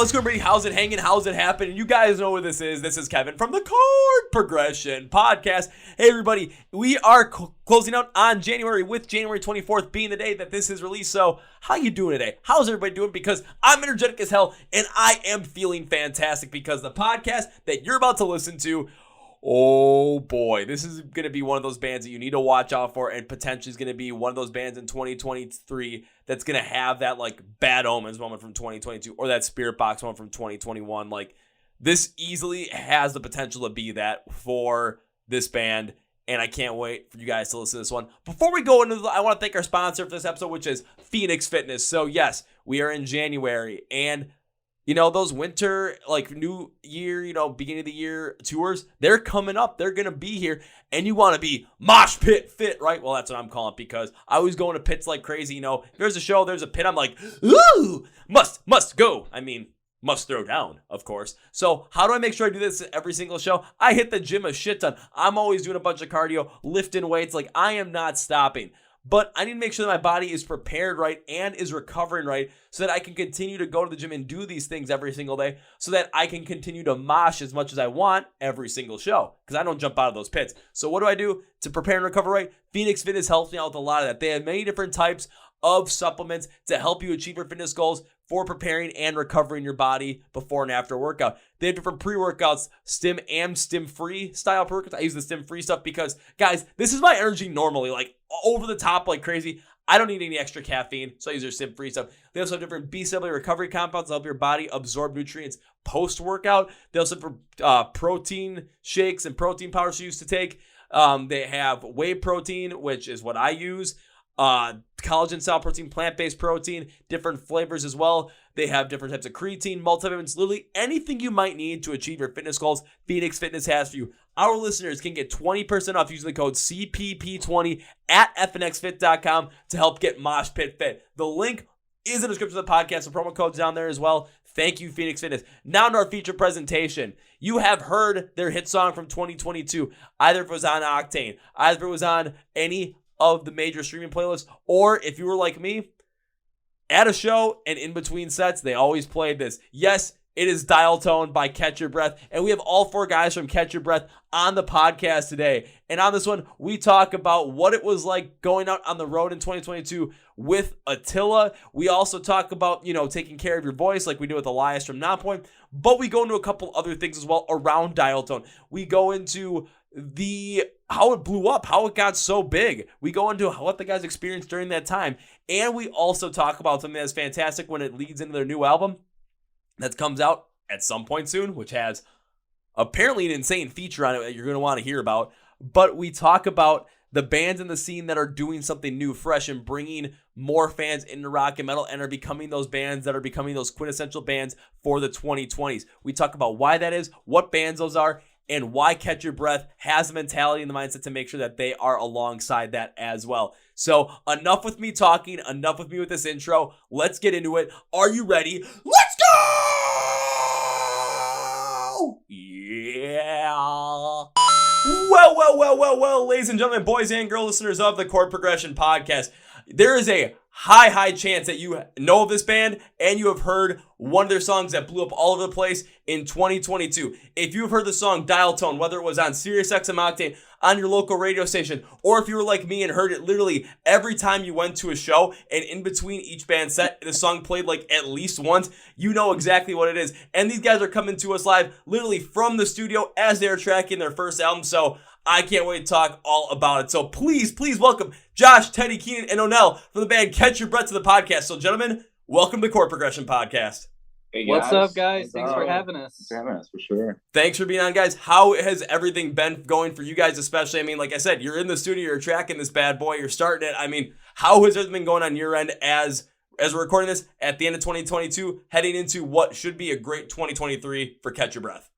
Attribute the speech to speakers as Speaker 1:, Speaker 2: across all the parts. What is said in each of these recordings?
Speaker 1: What's good, everybody? How's it hanging? How's it happening? You guys know what this is. This is Kevin from the Chord Progression Podcast. Hey, everybody. We are closing out on January with January 24th being the day that this is released. So how you doing today? How's everybody doing? Because I'm energetic as hell and I am feeling fantastic because the podcast that you're about to listen to, oh boy, this is going to be one of those bands that you need to watch out for, and potentially is going to be one of those bands in 2023 that's going to have that like Bad Omens moment from 2022 or that Spiritbox moment from 2021. Like, this easily has the potential to be that for this band, and I can't wait for you guys to listen to this one. Before we go into I want to thank our sponsor for this episode, which is Phoenix Fitness. So yes, we are in January, and you know, those winter, like new year, you know, beginning of the year tours, they're coming up. They're going to be here. And you want to be mosh pit fit, right? Well, that's what I'm calling it because I always go into pits like crazy. You know, if there's a show, there's a pit, I'm like, ooh, must go. I mean, must throw down, of course. So how do I make sure I do this every single show? I hit the gym a shit ton. I'm always doing a bunch of cardio, lifting weights. Like, I am not stopping. But I need to make sure that my body is prepared right and is recovering right so that I can continue to go to the gym and do these things every single day so that I can continue to mosh as much as I want every single show because I don't jump out of those pits. So what do I do to prepare and recover right? Phoenix Fitness helps me out with a lot of that. They have many different types of supplements to help you achieve your fitness goals for preparing and recovering your body before and after a workout. They have different pre-workouts, stim and stim-free style pre-workouts. I use the stim-free stuff because, guys, this is my energy normally, like over the top, like crazy. I don't need any extra caffeine, so I use their stim-free stuff. They also have different B-cell recovery compounds to help your body absorb nutrients post-workout. They also have protein shakes and protein powders you used to take. They have whey protein, which is what I use. Collagen style protein, plant-based protein, different flavors as well. They have different types of creatine, multivitamins, literally anything you might need to achieve your fitness goals, Phoenix Fitness has for you. Our listeners can get 20% off using the code CPP20 at fnxfit.com to help get Mosh Pit Fit. The link is in the description of the podcast. The promo code's down there as well. Thank you, Phoenix Fitness. Now to our feature presentation. You have heard their hit song from 2022, either if it was on Octane, either if it was on any of the major streaming playlists, or if you were like me, at a show and in between sets, they always played this. Yes, it is Dial Tone by Catch Your Breath, and we have all four guys from Catch Your Breath on the podcast today. And on this one, we talk about what it was like going out on the road in 2022 with Attila. We also talk about, you know, taking care of your voice like we do with Elias from Nonpoint, but we go into a couple other things as well around Dial Tone. We go into how it blew up, how it got so big. We go into what the guys experienced during that time. And we also talk about something that's fantastic when it leads into their new album that comes out at some point soon, which has apparently an insane feature on it that you're going to want to hear about. But we talk about the bands in the scene that are doing something new, fresh, and bringing more fans into rock and metal and are becoming those bands that are becoming those quintessential bands for the 2020s. We talk about why that is, what bands those are, and why Catch Your Breath has the mentality and the mindset to make sure that they are alongside that as well. So enough with me talking, enough with me with this intro. Let's get into it. Are you ready? Let's go! Yeah. Well, ladies and gentlemen, boys and girl listeners of the Chord Progression Podcast, there is a high chance that you know of this band and you have heard one of their songs that blew up all over the place in 2022. If you've heard the song Dial Tone, whether it was on SiriusXM Octane, on your local radio station, or if you were like me and heard it literally every time you went to a show and in between each band set, the song played like at least once, you know exactly what it is. And these guys are coming to us live literally from the studio as they're tracking their first album. So I can't wait to talk all about it. So please welcome Josh, Teddy, Keenan, and Onel from the band Catch Your Breath to the podcast. So gentlemen, welcome to Chord Progression Podcast.
Speaker 2: Hey guys.
Speaker 3: What's up, guys? Thanks for having us.
Speaker 2: Thanks for having us, for sure.
Speaker 1: Thanks for being on, guys. How has everything been going for you guys, especially? I mean, like I said, you're in the studio, you're tracking this bad boy, you're starting it. I mean, how has everything been going on your end as we're recording this at the end of 2022, heading into what should be a great 2023 for Catch Your Breath?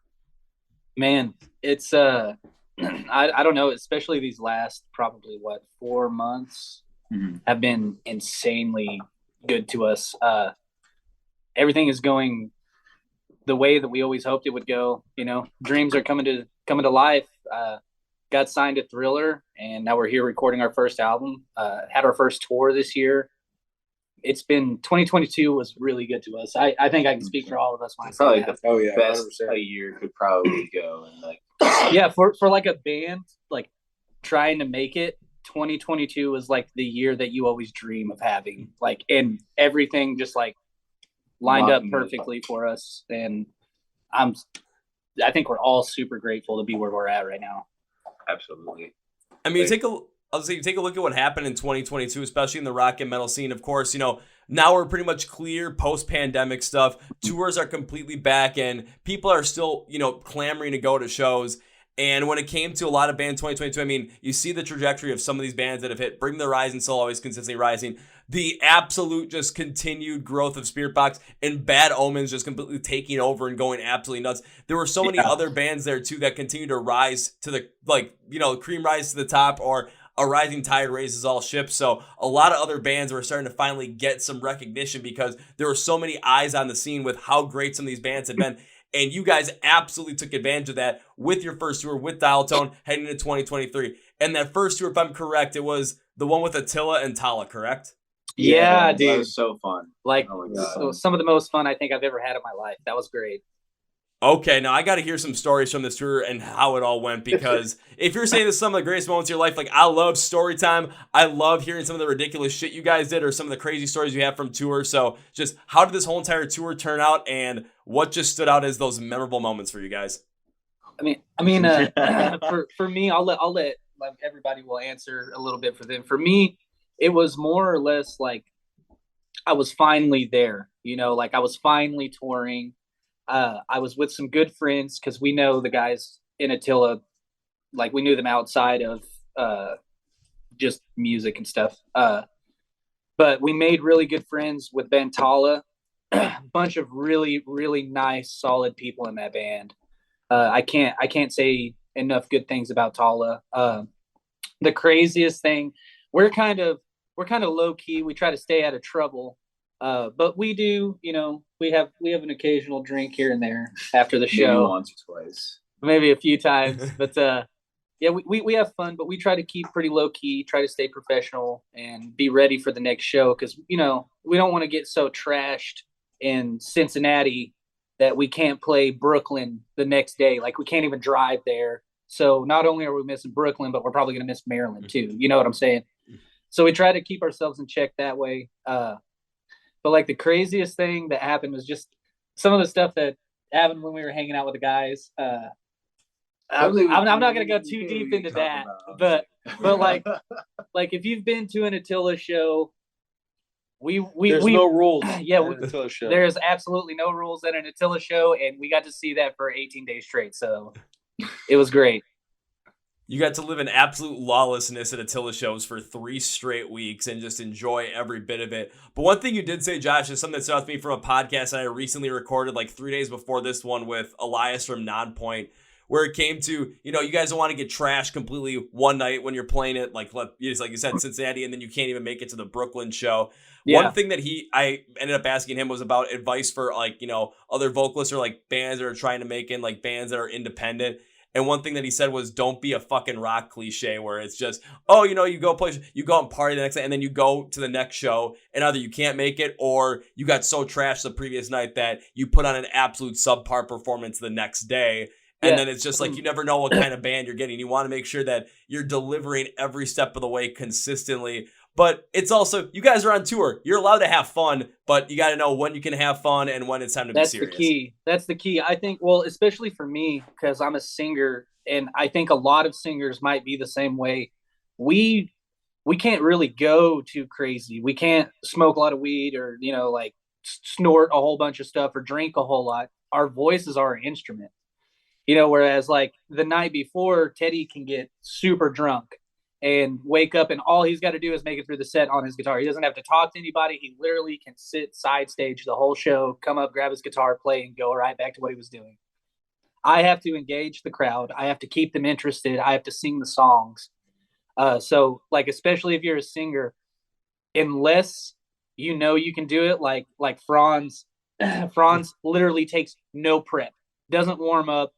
Speaker 3: Man, it's I don't know, especially these last probably 4 months have been insanely good to us. Everything is going the way that we always hoped it would go. You know, dreams are coming to life. Got signed to Thriller, and now we're here recording our first album. Had our first tour this year. it's been 2022 was really good to us. I think I can speak for all of us when I say
Speaker 2: Probably
Speaker 3: that.
Speaker 2: the best a year could probably go. And like,
Speaker 3: Yeah, for like a band like trying to make it, 2022 was like the year that you always dream of having. Like, and everything just like lined up perfectly for us. And I think we're all super grateful to be where we're at right now.
Speaker 2: Absolutely.
Speaker 1: I mean, you take a look at what happened in 2022, especially in the rock and metal scene. Of course, now we're pretty much clear post-pandemic stuff. Tours are completely back, and people are still, clamoring to go to shows. And when it came to a lot of bands 2022, I mean, you see the trajectory of some of these bands that have hit. Bring the Horizon still always consistently rising. The absolute just continued growth of Spiritbox, and Bad Omens just completely taking over and going absolutely nuts. There were so many other bands there too that continue to rise to the cream rise to the top, or a rising tide raises all ships. So a lot of other bands were starting to finally get some recognition because there were so many eyes on the scene with how great some of these bands had been. And you guys absolutely took advantage of that with your first tour with Dial Tone heading into 2023. And that first tour, if I'm correct, it was the one with Attila and Tallah, correct?
Speaker 3: Yeah, dude.
Speaker 2: That was so fun.
Speaker 3: Like, so some of the most fun I think I've ever had in my life. That was great.
Speaker 1: Okay, now I got to hear some stories from this tour and how it all went, because if you're saying this is some of the greatest moments of your life, like, I love story time. I love hearing some of the ridiculous shit you guys did or some of the crazy stories you have from tours. So just how did this whole entire tour turn out, and what just stood out as those memorable moments for you guys?
Speaker 3: I mean, for me, I'll let everybody will answer a little bit for them. For me, it was more or less like I was finally there, like I was finally touring. I was with some good friends because we know the guys in Attila, like we knew them outside of just music and stuff. But we made really good friends with band Tallah, a bunch of really, really nice, solid people in that band. I can't say enough good things about Tallah. The craziest thing, we're kind of low key. We try to stay out of trouble. But we do, we have an occasional drink here and there after the show.
Speaker 2: Maybe once or twice.
Speaker 3: Maybe a few times. But yeah, we have fun, but we try to keep pretty low key, try to stay professional and be ready for the next show. Cause we don't want to get so trashed in Cincinnati that we can't play Brooklyn the next day. Like, we can't even drive there. So not only are we missing Brooklyn, but we're probably going to miss Maryland too. You know what I'm saying? So we try to keep ourselves in check that way. But like the craziest thing that happened was just some of the stuff that happened when we were hanging out with the guys. I'm not going to go too deep into that, but like if you've been to an Attila show, there's no rules. Yeah, there's absolutely no rules at an Attila show, and we got to see that for 18 days straight. So it was great.
Speaker 1: You got to live in absolute lawlessness at Attila shows for 3 straight weeks and just enjoy every bit of it. But one thing you did say, Josh, is something that stood out to me from a podcast that I recently recorded like 3 days before this one with Elias from Nonpoint, where it came to, you guys don't want to get trashed completely one night when you're playing it, like you said, Cincinnati, and then you can't even make it to the Brooklyn show. Yeah. One thing that I ended up asking him was about advice for other vocalists or like bands that are trying to make in, like bands that are independent. And one thing that he said was, don't be a fucking rock cliche where it's just, you go and party the next night, and then you go to the next show and either you can't make it or you got so trashed the previous night that you put on an absolute subpar performance the next day. And then it's just like, you never know what kind of band you're getting. You want to make sure that you're delivering every step of the way consistently. But it's also, you guys are on tour. You're allowed to have fun, but you got to know when you can have fun and when it's time to be serious.
Speaker 3: That's the key. I think, well, especially for me, because I'm a singer, and I think a lot of singers might be the same way. We can't really go too crazy. We can't smoke a lot of weed or, like snort a whole bunch of stuff or drink a whole lot. Our voices are an instrument. Whereas like the night before, Teddy can get super drunk and wake up, and all he's got to do is make it through the set on his guitar. He doesn't have to talk to anybody. He literally can sit side stage the whole show, come up, grab his guitar, play, and go right back to what he was doing. I have to engage the crowd. I have to keep them interested. I have to sing the songs. So like, especially if you're a singer, unless you can do it, like Franz literally takes no prep, doesn't warm up.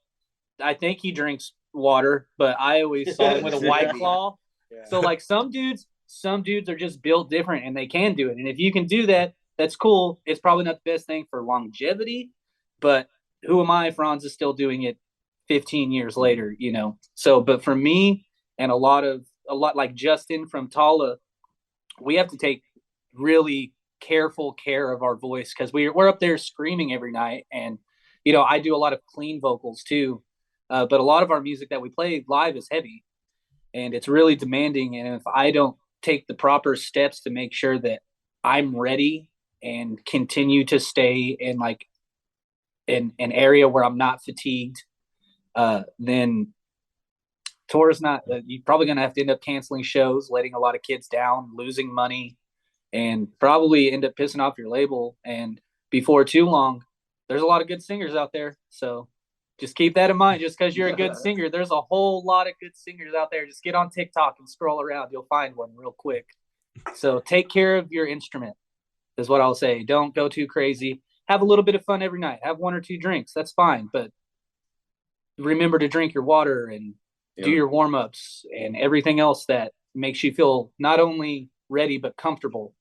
Speaker 3: I think he drinks water, but I always saw him with a White Claw. Yeah. So like some dudes some dudes are just built different and they can do it. And if you can do that, that's cool. It's probably not the best thing for longevity, but who am I? Franz is still doing it 15 years later, you know? So, but for me and a lot like Justin from Tallah, we have to take really careful care of our voice because we're up there screaming every night. And, you know, I do a lot of clean vocals too. But a lot of our music that we play live is heavy and it's really demanding. And if I don't take the proper steps to make sure that I'm ready and continue to stay in like in an area where I'm not fatigued, then tour is not, you're probably going to have to end up canceling shows, letting a lot of kids down, losing money, and probably end up pissing off your label. And before too long, there's a lot of good singers out there. So just keep that in mind. Just because you're a good singer, there's a whole lot of good singers out there. Just get on TikTok and scroll around. You'll find one real quick. So take care of your instrument is what I'll say. Don't go too crazy. Have a little bit of fun every night. Have 1 or 2 drinks. That's fine. But remember to drink your water and do your warm-ups and everything else that makes you feel not only ready but comfortable.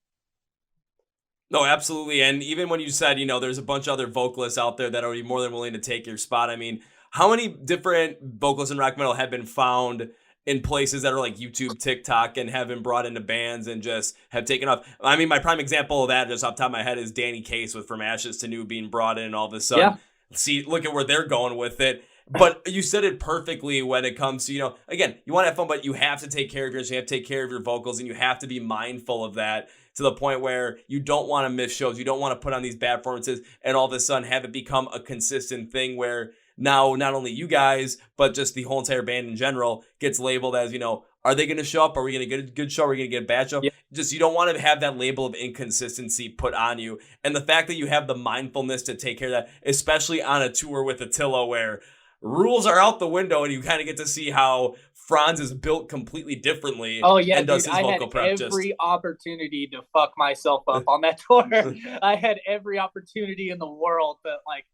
Speaker 1: No, absolutely. And even when you said, you know, there's a bunch of other vocalists out there that are more than willing to take your spot. I mean, how many different vocalists in rock metal have been found in places that are like YouTube, TikTok, and have been brought into bands and just have taken off? I mean, my prime example of that just off the top of my head is Danny Case with From Ashes to New being brought in and all of a sudden, see, look at where they're going with it. But you said it perfectly when it comes to, you know, again, you want to have fun, but you have to take care of yours. You have to take care of your vocals, and you have to be mindful of that to the point where you don't want to miss shows. You don't want to put on these bad performances and all of a sudden have it become a consistent thing where now not only you guys, but just the whole entire band in general gets labeled as, you know, are they going to show up? Are we going to get a good show? Are we going to get a bad show? Yep. Just, you don't want to have that label of inconsistency put on you. And the fact that you have the mindfulness to take care of that, especially on a tour with Attila where rules are out the window and you kind of get to see how Franz is built completely differently.
Speaker 3: Oh yeah,
Speaker 1: and does
Speaker 3: dude,
Speaker 1: his vocal
Speaker 3: I had
Speaker 1: prep
Speaker 3: every opportunity to fuck myself up on that tour. I had every opportunity in the world, but like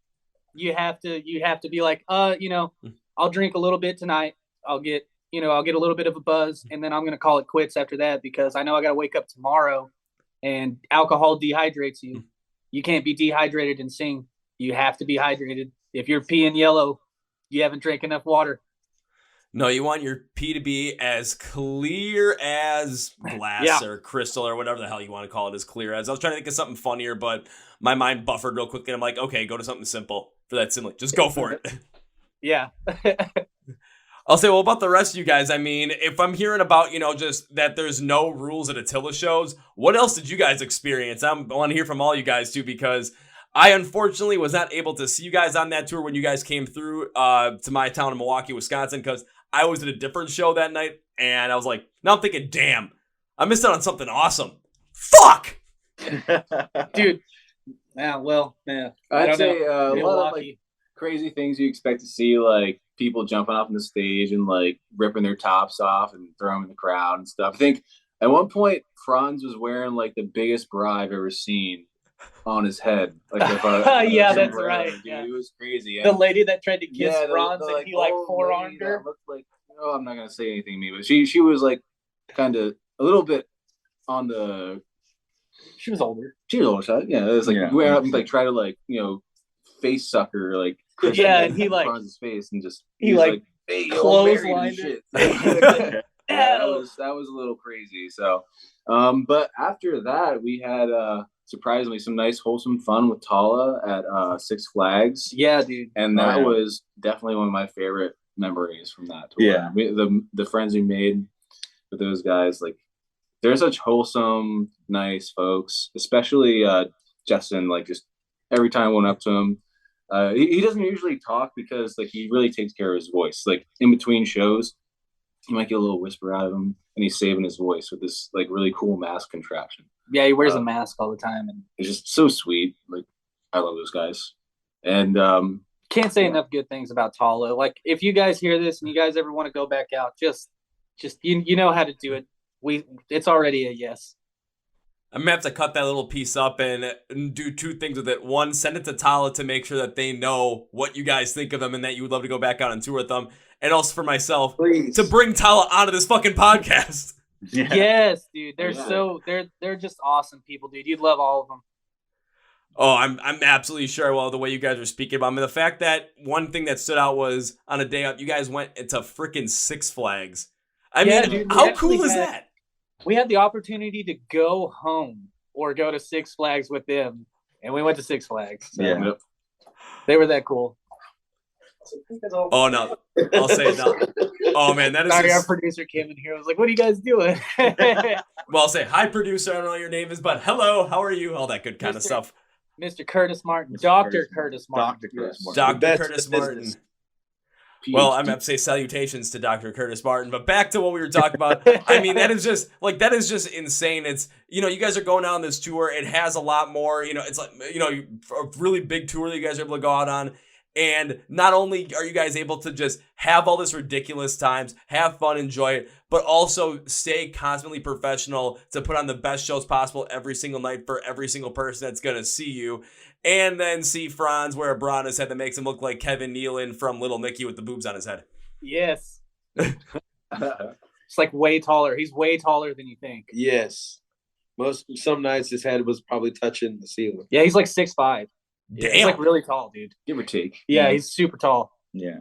Speaker 3: you have to be like, you know, I'll drink a little bit tonight. I'll get a little bit of a buzz, and then I'm gonna call it quits after that because I know I gotta wake up tomorrow, and alcohol dehydrates you. You can't be dehydrated and sing. You have to be hydrated. If you're peeing yellow, you haven't drank enough water.
Speaker 1: No, you want your pee to be as clear as glass or crystal or whatever the hell you want to call it, as clear as. I was trying to think of something funnier, but my mind buffered real quickly. And I'm like, okay, go to something simple for that simile. Just go for it.
Speaker 3: Yeah.
Speaker 1: I'll say, well, about the rest of you guys, I mean, if I'm hearing about, you know, just that there's no rules at Attila shows, what else did you guys experience? I want to hear from all you guys, too, because I unfortunately was not able to see you guys on that tour when you guys came through to my town in Milwaukee, Wisconsin, because I was at a different show that night, and I was like, now I'm thinking, damn, I missed out on something awesome. Fuck!
Speaker 3: Dude. Yeah, well, yeah.
Speaker 2: I'd say a lot of like crazy things you expect to see, like people jumping off on the stage and like ripping their tops off and throwing them in the crowd and stuff. I think at one point, Franz was wearing like the biggest bra I've ever seen on his head. Like
Speaker 3: yeah, that's right.
Speaker 2: Dude,
Speaker 3: yeah.
Speaker 2: It was crazy.
Speaker 3: The lady that tried to kiss Franz and
Speaker 2: like,
Speaker 3: he like forearmed her.
Speaker 2: Looked like, I'm not gonna say anything to me, but she was like kind of a little bit on the.
Speaker 3: She was older.
Speaker 2: She was older, so yeah. It was like went up and like try to like face sucker like
Speaker 3: and he like
Speaker 2: Franz's face and just
Speaker 3: he like
Speaker 2: hey,
Speaker 3: clotheslined
Speaker 2: shit.
Speaker 3: it.
Speaker 2: that was a little crazy. So, but after that we had surprisingly some nice wholesome fun with Tallah at Six Flags.
Speaker 3: Yeah, dude.
Speaker 2: And that was definitely one of my favorite memories from that tour.
Speaker 4: Yeah,
Speaker 2: the friends we made with those guys, like they're such wholesome, nice folks. Especially Justin. Like just every time I went up to him, he doesn't usually talk because like he really takes care of his voice. Like in between shows, you might get a little whisper out of him, and he's saving his voice with this like really cool mask contraption.
Speaker 3: Yeah, he wears a mask all the time, and
Speaker 2: it's just so sweet. Like I love those guys, and
Speaker 3: can't say enough good things about Tallah. Like if you guys hear this and you guys ever want to go back out, just you know how to do it. It's already a yes.
Speaker 1: I'm gonna have to cut that little piece up and do 2 things with it. One, send it to Tallah to make sure that they know what you guys think of them and that you would love to go back out on tour with them. And also for myself, to bring Tallah onto this fucking podcast.
Speaker 4: Yeah.
Speaker 3: Yes, dude. They're
Speaker 2: Yeah.
Speaker 3: they're just awesome people, dude. You'd love all of them.
Speaker 1: Oh, I'm absolutely sure. Well, the way you guys are speaking about, I mean, the fact that one thing that stood out was on a day up, you guys went into freaking Six Flags. I mean,
Speaker 3: Dude,
Speaker 1: how cool is that?
Speaker 3: We had the opportunity to go home or go to Six Flags with them, and we went to Six Flags. So
Speaker 4: Yeah.
Speaker 3: they were that cool.
Speaker 1: Oh no, I'll say it now. Oh man, that is.
Speaker 3: Sorry, our
Speaker 1: Just,
Speaker 3: producer came in here. I was like, "What are you guys doing?"
Speaker 1: well, I'll say hi, producer. I don't know what your name is, but hello, how are you? All that good kind of stuff.
Speaker 3: Mr. Curtis Martin, Dr. Curtis Martin.
Speaker 4: Dr. Curtis Martin.
Speaker 1: Dr.
Speaker 4: Best
Speaker 1: Curtis
Speaker 4: in the
Speaker 1: Martin.
Speaker 4: business.
Speaker 1: Well, I'm going to say salutations to Dr. Curtis Martin, but back to what we were talking about. I mean, that is just insane. It's, you guys are going out on this tour. It has a lot more, it's like, a really big tour that you guys are able to go out on. And not only are you guys able to just have all this ridiculous times, have fun, enjoy it, but also stay constantly professional to put on the best shows possible every single night for every single person that's going to see you. And then see Franz wear a bra on his head that makes him look like Kevin Nealon from Little Nicky with the boobs on his head.
Speaker 3: Yes. It's like way taller. He's way taller than you think.
Speaker 5: Yes. Some nights his head was probably touching the ceiling.
Speaker 3: Yeah, he's like 6'5".
Speaker 1: Damn.
Speaker 3: He's like really tall, dude.
Speaker 2: Give or take.
Speaker 3: Yeah, he's super tall.
Speaker 4: Yeah.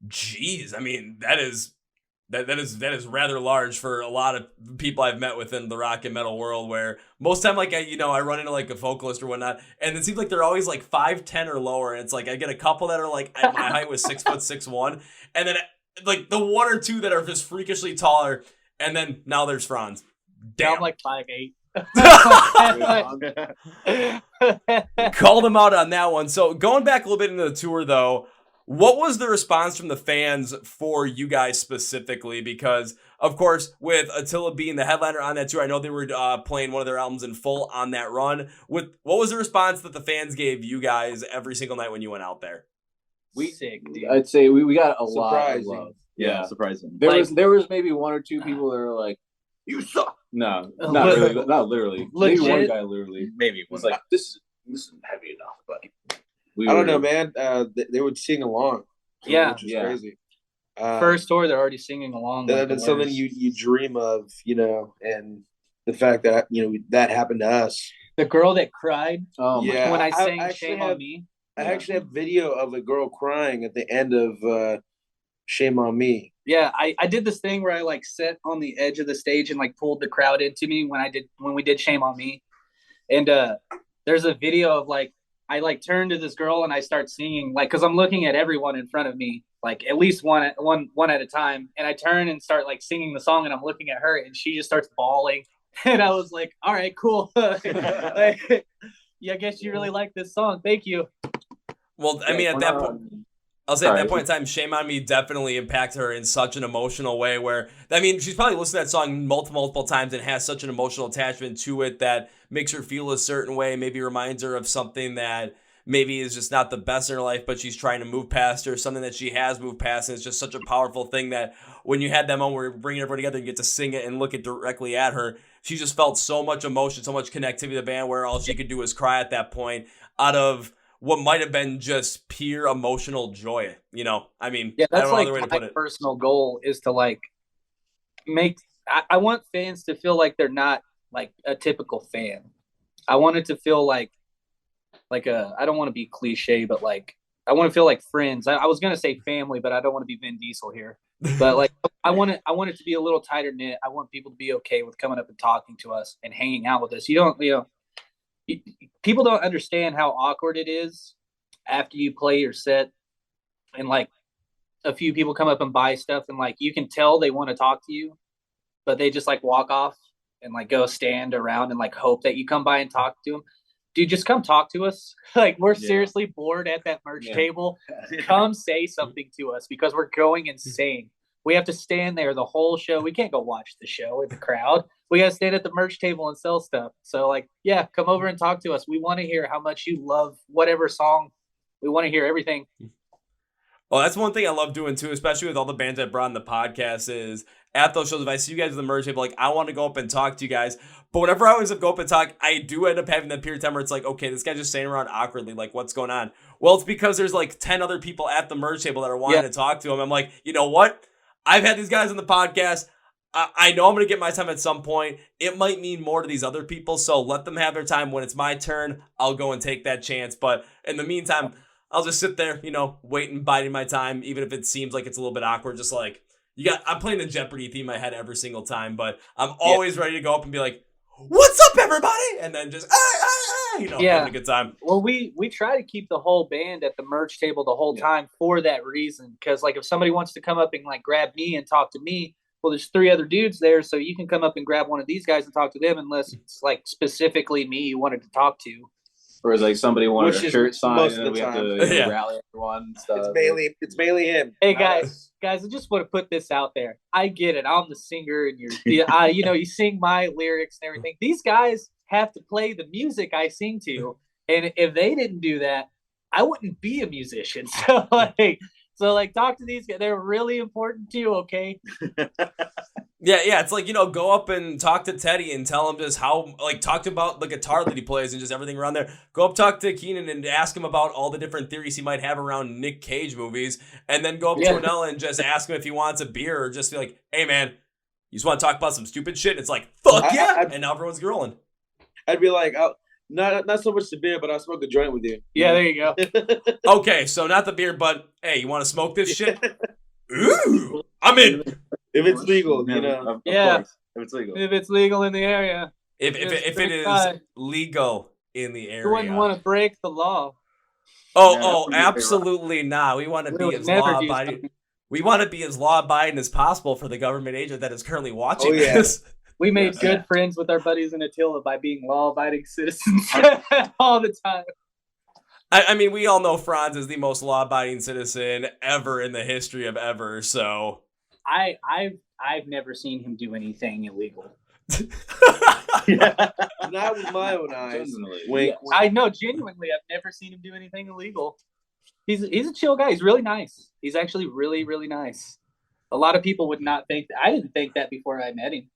Speaker 1: Jeez, I mean, that is rather large for a lot of people I've met within the rock and metal world, where most time, like, I run into like a vocalist or whatnot, and it seems like they're always like 5'10" or lower, and it's like I get a couple that are like, my height was 6'6'1", and then like the one or two that are just freakishly taller, and then now there's Franz. Damn.
Speaker 3: I'm like 5'8".
Speaker 1: Called him out on that one. So going back a little bit into the tour, though, what was the response from the fans for you guys specifically? Because, of course, with Attila being the headliner on that tour, I know they were playing one of their albums in full on that run. What was the response that the fans gave you guys every single night when you went out there?
Speaker 3: Sick, dude.
Speaker 2: I'd say we got a lot of
Speaker 5: Surprising.
Speaker 2: love.
Speaker 4: Yeah, surprising.
Speaker 2: There was maybe one or two people that were like, "You suck." No, not really. Not literally.
Speaker 3: Legit?
Speaker 2: Maybe one guy literally.
Speaker 4: Maybe
Speaker 2: was
Speaker 4: one.
Speaker 2: like, "This isn't heavy enough." But
Speaker 5: I don't know, man. They would sing along.
Speaker 3: Yeah.
Speaker 5: Which is
Speaker 2: Yeah.
Speaker 5: crazy.
Speaker 3: First tour, they're already singing along.
Speaker 5: That's
Speaker 3: like the
Speaker 5: something
Speaker 3: words.
Speaker 5: you dream of, and the fact that that happened to us.
Speaker 3: The girl that cried
Speaker 5: Yeah.
Speaker 3: when I
Speaker 5: I
Speaker 3: sang
Speaker 5: actually
Speaker 3: "Shame
Speaker 5: have-
Speaker 3: on Me."
Speaker 5: I actually have video of a girl crying at the end of "Shame on Me."
Speaker 3: Yeah, I did this thing where I like sat on the edge of the stage and like pulled the crowd into me when we did "Shame on Me," and there's a video of like I like turn to this girl and I start singing like because I'm looking at everyone in front of me like at least one at a time, and I turn and start like singing the song and I'm looking at her and she just starts bawling, and I was like, all right, cool. Like, yeah, I guess you really like this song. Thank you.
Speaker 1: Well, I mean, at that point, I'll say at that point in time, "Shame on Me" definitely impacted her in such an emotional way where, I mean, she's probably listened to that song multiple times and has such an emotional attachment to it that makes her feel a certain way, maybe reminds her of something that maybe is just not the best in her life, but she's trying to move past, or something that she has moved past. And it's just such a powerful thing that when you had that moment where you're bringing everyone together and get to sing it and look it directly at her, she just felt so much emotion, so much connectivity to the band, where all she could do was cry at that point out of what might have been just pure emotional joy. I mean,
Speaker 3: Yeah,
Speaker 1: I
Speaker 3: that's
Speaker 1: don't know
Speaker 3: like
Speaker 1: other way to
Speaker 3: my
Speaker 1: put it.
Speaker 3: personal goal is to like make. I want fans to feel like they're not like a typical fan. I want it to feel like a. I don't want to be cliche, but like I want to feel like friends. I was gonna say family, but I don't want to be Vin Diesel here. But like I want it to be a little tighter knit. I want people to be okay with coming up and talking to us and hanging out with us. People don't understand how awkward it is after you play your set and like a few people come up and buy stuff and like you can tell they want to talk to you, but they just like walk off and like go stand around and like hope that you come by and talk to them. Dude, just come talk to us. Like we're seriously bored at that merch table. Come say something to us because we're going insane. We have to stand there the whole show. We can't go watch the show in the crowd. We got to stand at the merch table and sell stuff. So like, yeah, come over and talk to us. We want to hear how much you love whatever song. We want to hear everything.
Speaker 1: Well, that's one thing I love doing too, especially with all the bands I brought on the podcast, is at those shows, if I see you guys at the merch table, like I want to go up and talk to you guys. But whenever I always go up and talk, I do end up having that period of time where it's like, okay, this guy's just standing around awkwardly. Like, what's going on? Well, it's because there's like 10 other people at the merch table that are wanting to talk to him. I'm like, you know what? I've had these guys on the podcast. I know I'm going to get my time at some point. It might mean more to these other people, so let them have their time. When it's my turn, I'll go and take that chance. But in the meantime, I'll just sit there, waiting, biding my time, even if it seems like it's a little bit awkward. Just like, I'm playing the Jeopardy theme in my head every single time, but I'm always ready to go up and be like, what's up, everybody? And then just, having a good time.
Speaker 3: Well, we try to keep the whole band at the merch table the whole time for that reason. Because, like, if somebody wants to come up and, like, grab me and talk to me, well, there's 3 other dudes there, so you can come up and grab one of these guys and talk to them unless it's, like, specifically me you wanted to talk to.
Speaker 2: Or is like somebody wanted a shirt signed and then we have to
Speaker 5: rally everyone and stuff. It's mainly him.
Speaker 3: Hey, guys, I just want to put this out there. I get it. I'm the singer and you sing my lyrics and everything. These guys have to play the music I sing to. And if they didn't do that, I wouldn't be a musician. So, talk to these guys. They're really important to you, okay?
Speaker 1: Yeah. It's like, go up and talk to Teddy and tell him just how, talk about the guitar that he plays and just everything around there. Go up, talk to Keenan and ask him about all the different theories he might have around Nick Cage movies. And then go up to Anella and just ask him if he wants a beer or just be like, hey, man, you just want to talk about some stupid shit? And it's like, fuck yeah. And now everyone's rolling.
Speaker 5: I'd be like, not so much the beer, but I'll smoke a joint with you.
Speaker 3: Yeah, there you go.
Speaker 1: Okay, so not the beer, but hey, you want to smoke this shit? Ooh, I'm in.
Speaker 5: If it's legal,
Speaker 2: Of course. If it's legal.
Speaker 3: If it's legal in the area.
Speaker 1: If it is legal in the area.
Speaker 3: You wouldn't want to break the law.
Speaker 1: Absolutely not. We want to be as law-abiding. We want to be as law-abiding as possible for the government agent that is currently watching this.
Speaker 3: We made good friends with our buddies in Attila by being law-abiding citizens all the time.
Speaker 1: I mean, we all know Franz is the most law-abiding citizen ever in the history of ever, so...
Speaker 3: I've never seen him do anything illegal.
Speaker 5: Not with my own eyes.
Speaker 3: Wink. I know, genuinely, I've never seen him do anything illegal. He's a chill guy. He's really nice. He's actually really, really nice. A lot of people would not think that. I didn't think that before I met him.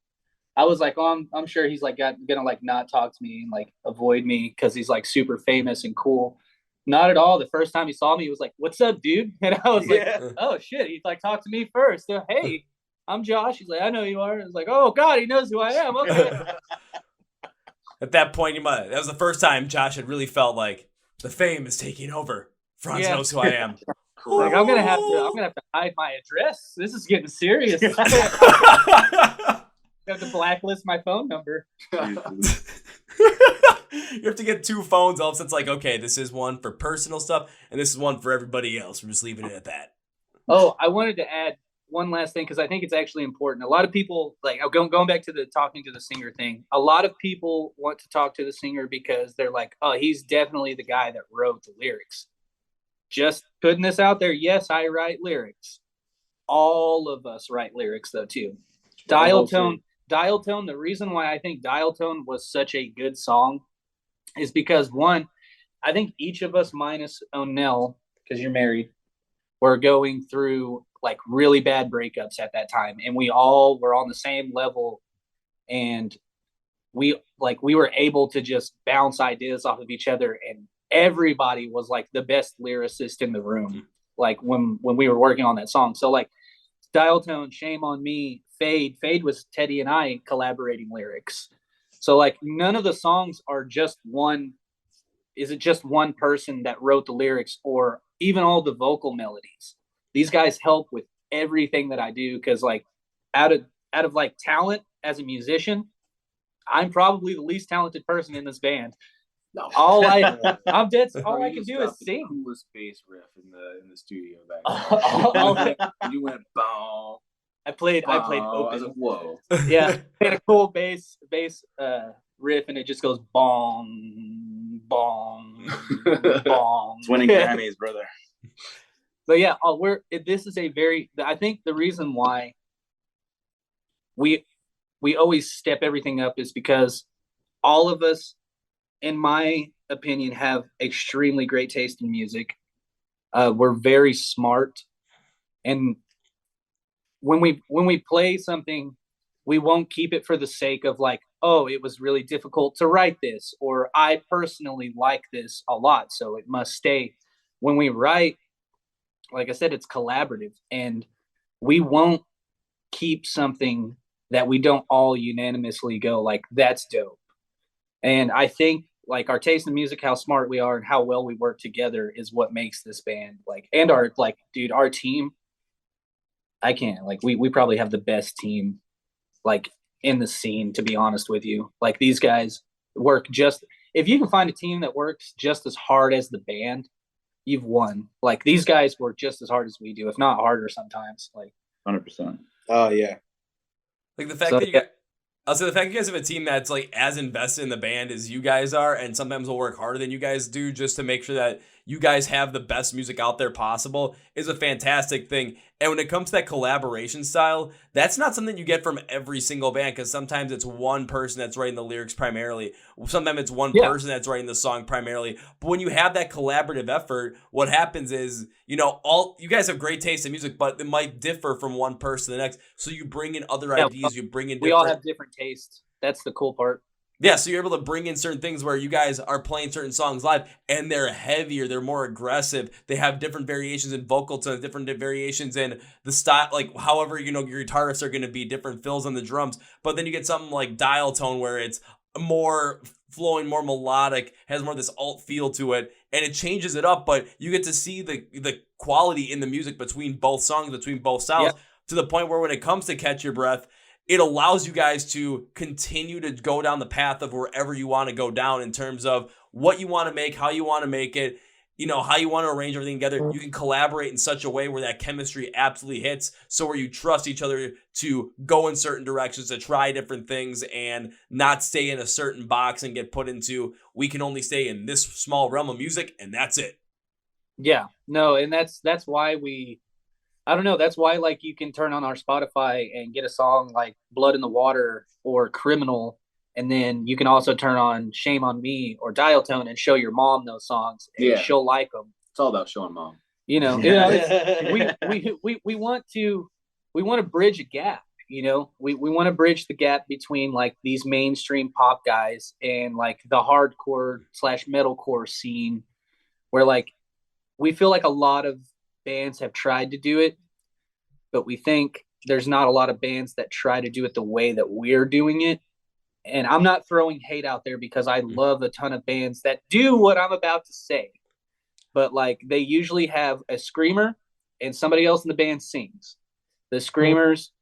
Speaker 3: I was like, I'm sure he's gonna not talk to me and avoid me because he's super famous and cool. Not at all. The first time he saw me, he was like, "What's up, dude?" And I was like, "Oh shit!" He talked to me first. So, hey, I'm Josh. He's like, "I know you are." I was like, "Oh God, he knows who I am." Okay.
Speaker 1: At that point, that was the first time Josh had really felt like the fame is taking over. Franz knows who I am.
Speaker 3: I'm gonna have to hide my address. This is getting serious. I have to blacklist my phone number.
Speaker 1: You have to get 2 phones. All of a sudden, it's like, okay, this is one for personal stuff, and this is one for everybody else. We're just leaving it at that.
Speaker 3: Oh, I wanted to add one last thing because I think it's actually important. A lot of people, going back to the talking to the singer thing, a lot of people want to talk to the singer because they're like, oh, he's definitely the guy that wrote the lyrics. Just putting this out there, yes, I write lyrics. All of us write lyrics, though, too. Dial Tone, the reason why I think Dial Tone was such a good song is because, one, I think each of us minus Onell, because you're married, were going through really bad breakups at that time. And we all were on the same level. And we were able to just bounce ideas off of each other. And everybody was the best lyricist in the room. When we were working on that song. So Dial Tone, Shame on Me, Fade was Teddy and I collaborating lyrics. So none of the songs are just one. Is it just one person that wrote the lyrics or even all the vocal melodies? These guys help with everything that I do. Cause out of talent as a musician, I'm probably the least talented person in this band. No. I'm dead. All I can do is sing.
Speaker 2: The coolest bass riff in the studio back then. You went boom.
Speaker 3: I played open.
Speaker 2: I was like, whoa.
Speaker 3: Yeah, had a cool bass riff, and it just goes bong, bong, bong.
Speaker 2: It's winning Grammys, brother.
Speaker 3: But yeah, this is a very. I think the reason why we always step everything up is because all of us, in my opinion, have extremely great taste in music. We're very smart, and when we play something, we won't keep it for the sake of oh, it was really difficult to write this, or I personally like this a lot, so it must stay. When we write, like I said, it's collaborative, and we won't keep something that we don't all unanimously go like, that's dope. And I think like our taste in music, how smart we are and how well we work together is what makes this band like, and our like, dude, our team, I can't like, we probably have the best team like in the scene, to be honest with you. Like these guys work just, if you can find a team that works just as hard as the band, you've won. Like these guys work just as hard as we do, if not harder sometimes. Like
Speaker 4: 100%.
Speaker 5: Oh yeah.
Speaker 1: Like the fact
Speaker 3: So,
Speaker 1: that you got, I'll say the fact you guys have a team that's like as invested in the band as you guys are, and sometimes will work harder than you guys do just to make sure that you guys have the best music out there possible is a fantastic thing. And when it comes to that collaboration style, that's not something you get from every single band, because sometimes it's one person that's writing the lyrics primarily. Sometimes it's one person that's writing the song primarily. But when you have that collaborative effort, what happens is, all you guys have great taste in music, but it might differ from one person to the next. So you bring in other ideas, you bring in
Speaker 3: we all have different tastes. That's the cool part.
Speaker 1: Yeah, so you're able to bring in certain things where you guys are playing certain songs live, and they're heavier, they're more aggressive. They have different variations in vocal tone, different variations in the style, like however, your guitarists are going to be, different fills on the drums. But then you get something like Dial Tone where it's more flowing, more melodic, has more of this alt feel to it, and it changes it up, but you get to see the quality in the music between both songs, between both styles, to the point where when it comes to Catch Your Breath, it allows you guys to continue to go down the path of wherever you want to go down in terms of what you want to make, how you want to make it, how you want to arrange everything together. You can collaborate in such a way where that chemistry absolutely hits, so where you trust each other to go in certain directions, to try different things and not stay in a certain box and get put into, we can only stay in this small realm of music and that's it.
Speaker 3: Yeah, no, and that's why I don't know. That's why, like, you can turn on our Spotify and get a song like Blood in the Water or Criminal. And then you can also turn on Shame on Me or Dial Tone and show your mom those songs. And she'll like them.
Speaker 2: It's all about showing mom.
Speaker 3: We want to bridge a gap. We want to bridge the gap between like these mainstream pop guys and like the hardcore / metalcore scene, where like we feel like a lot of bands have tried to do it, but we think there's not a lot of bands that try to do it the way that we're doing it. And I'm not throwing hate out there, because I love a ton of bands that do what I'm about to say, but like they usually have a screamer and somebody else in the band sings. The screamers,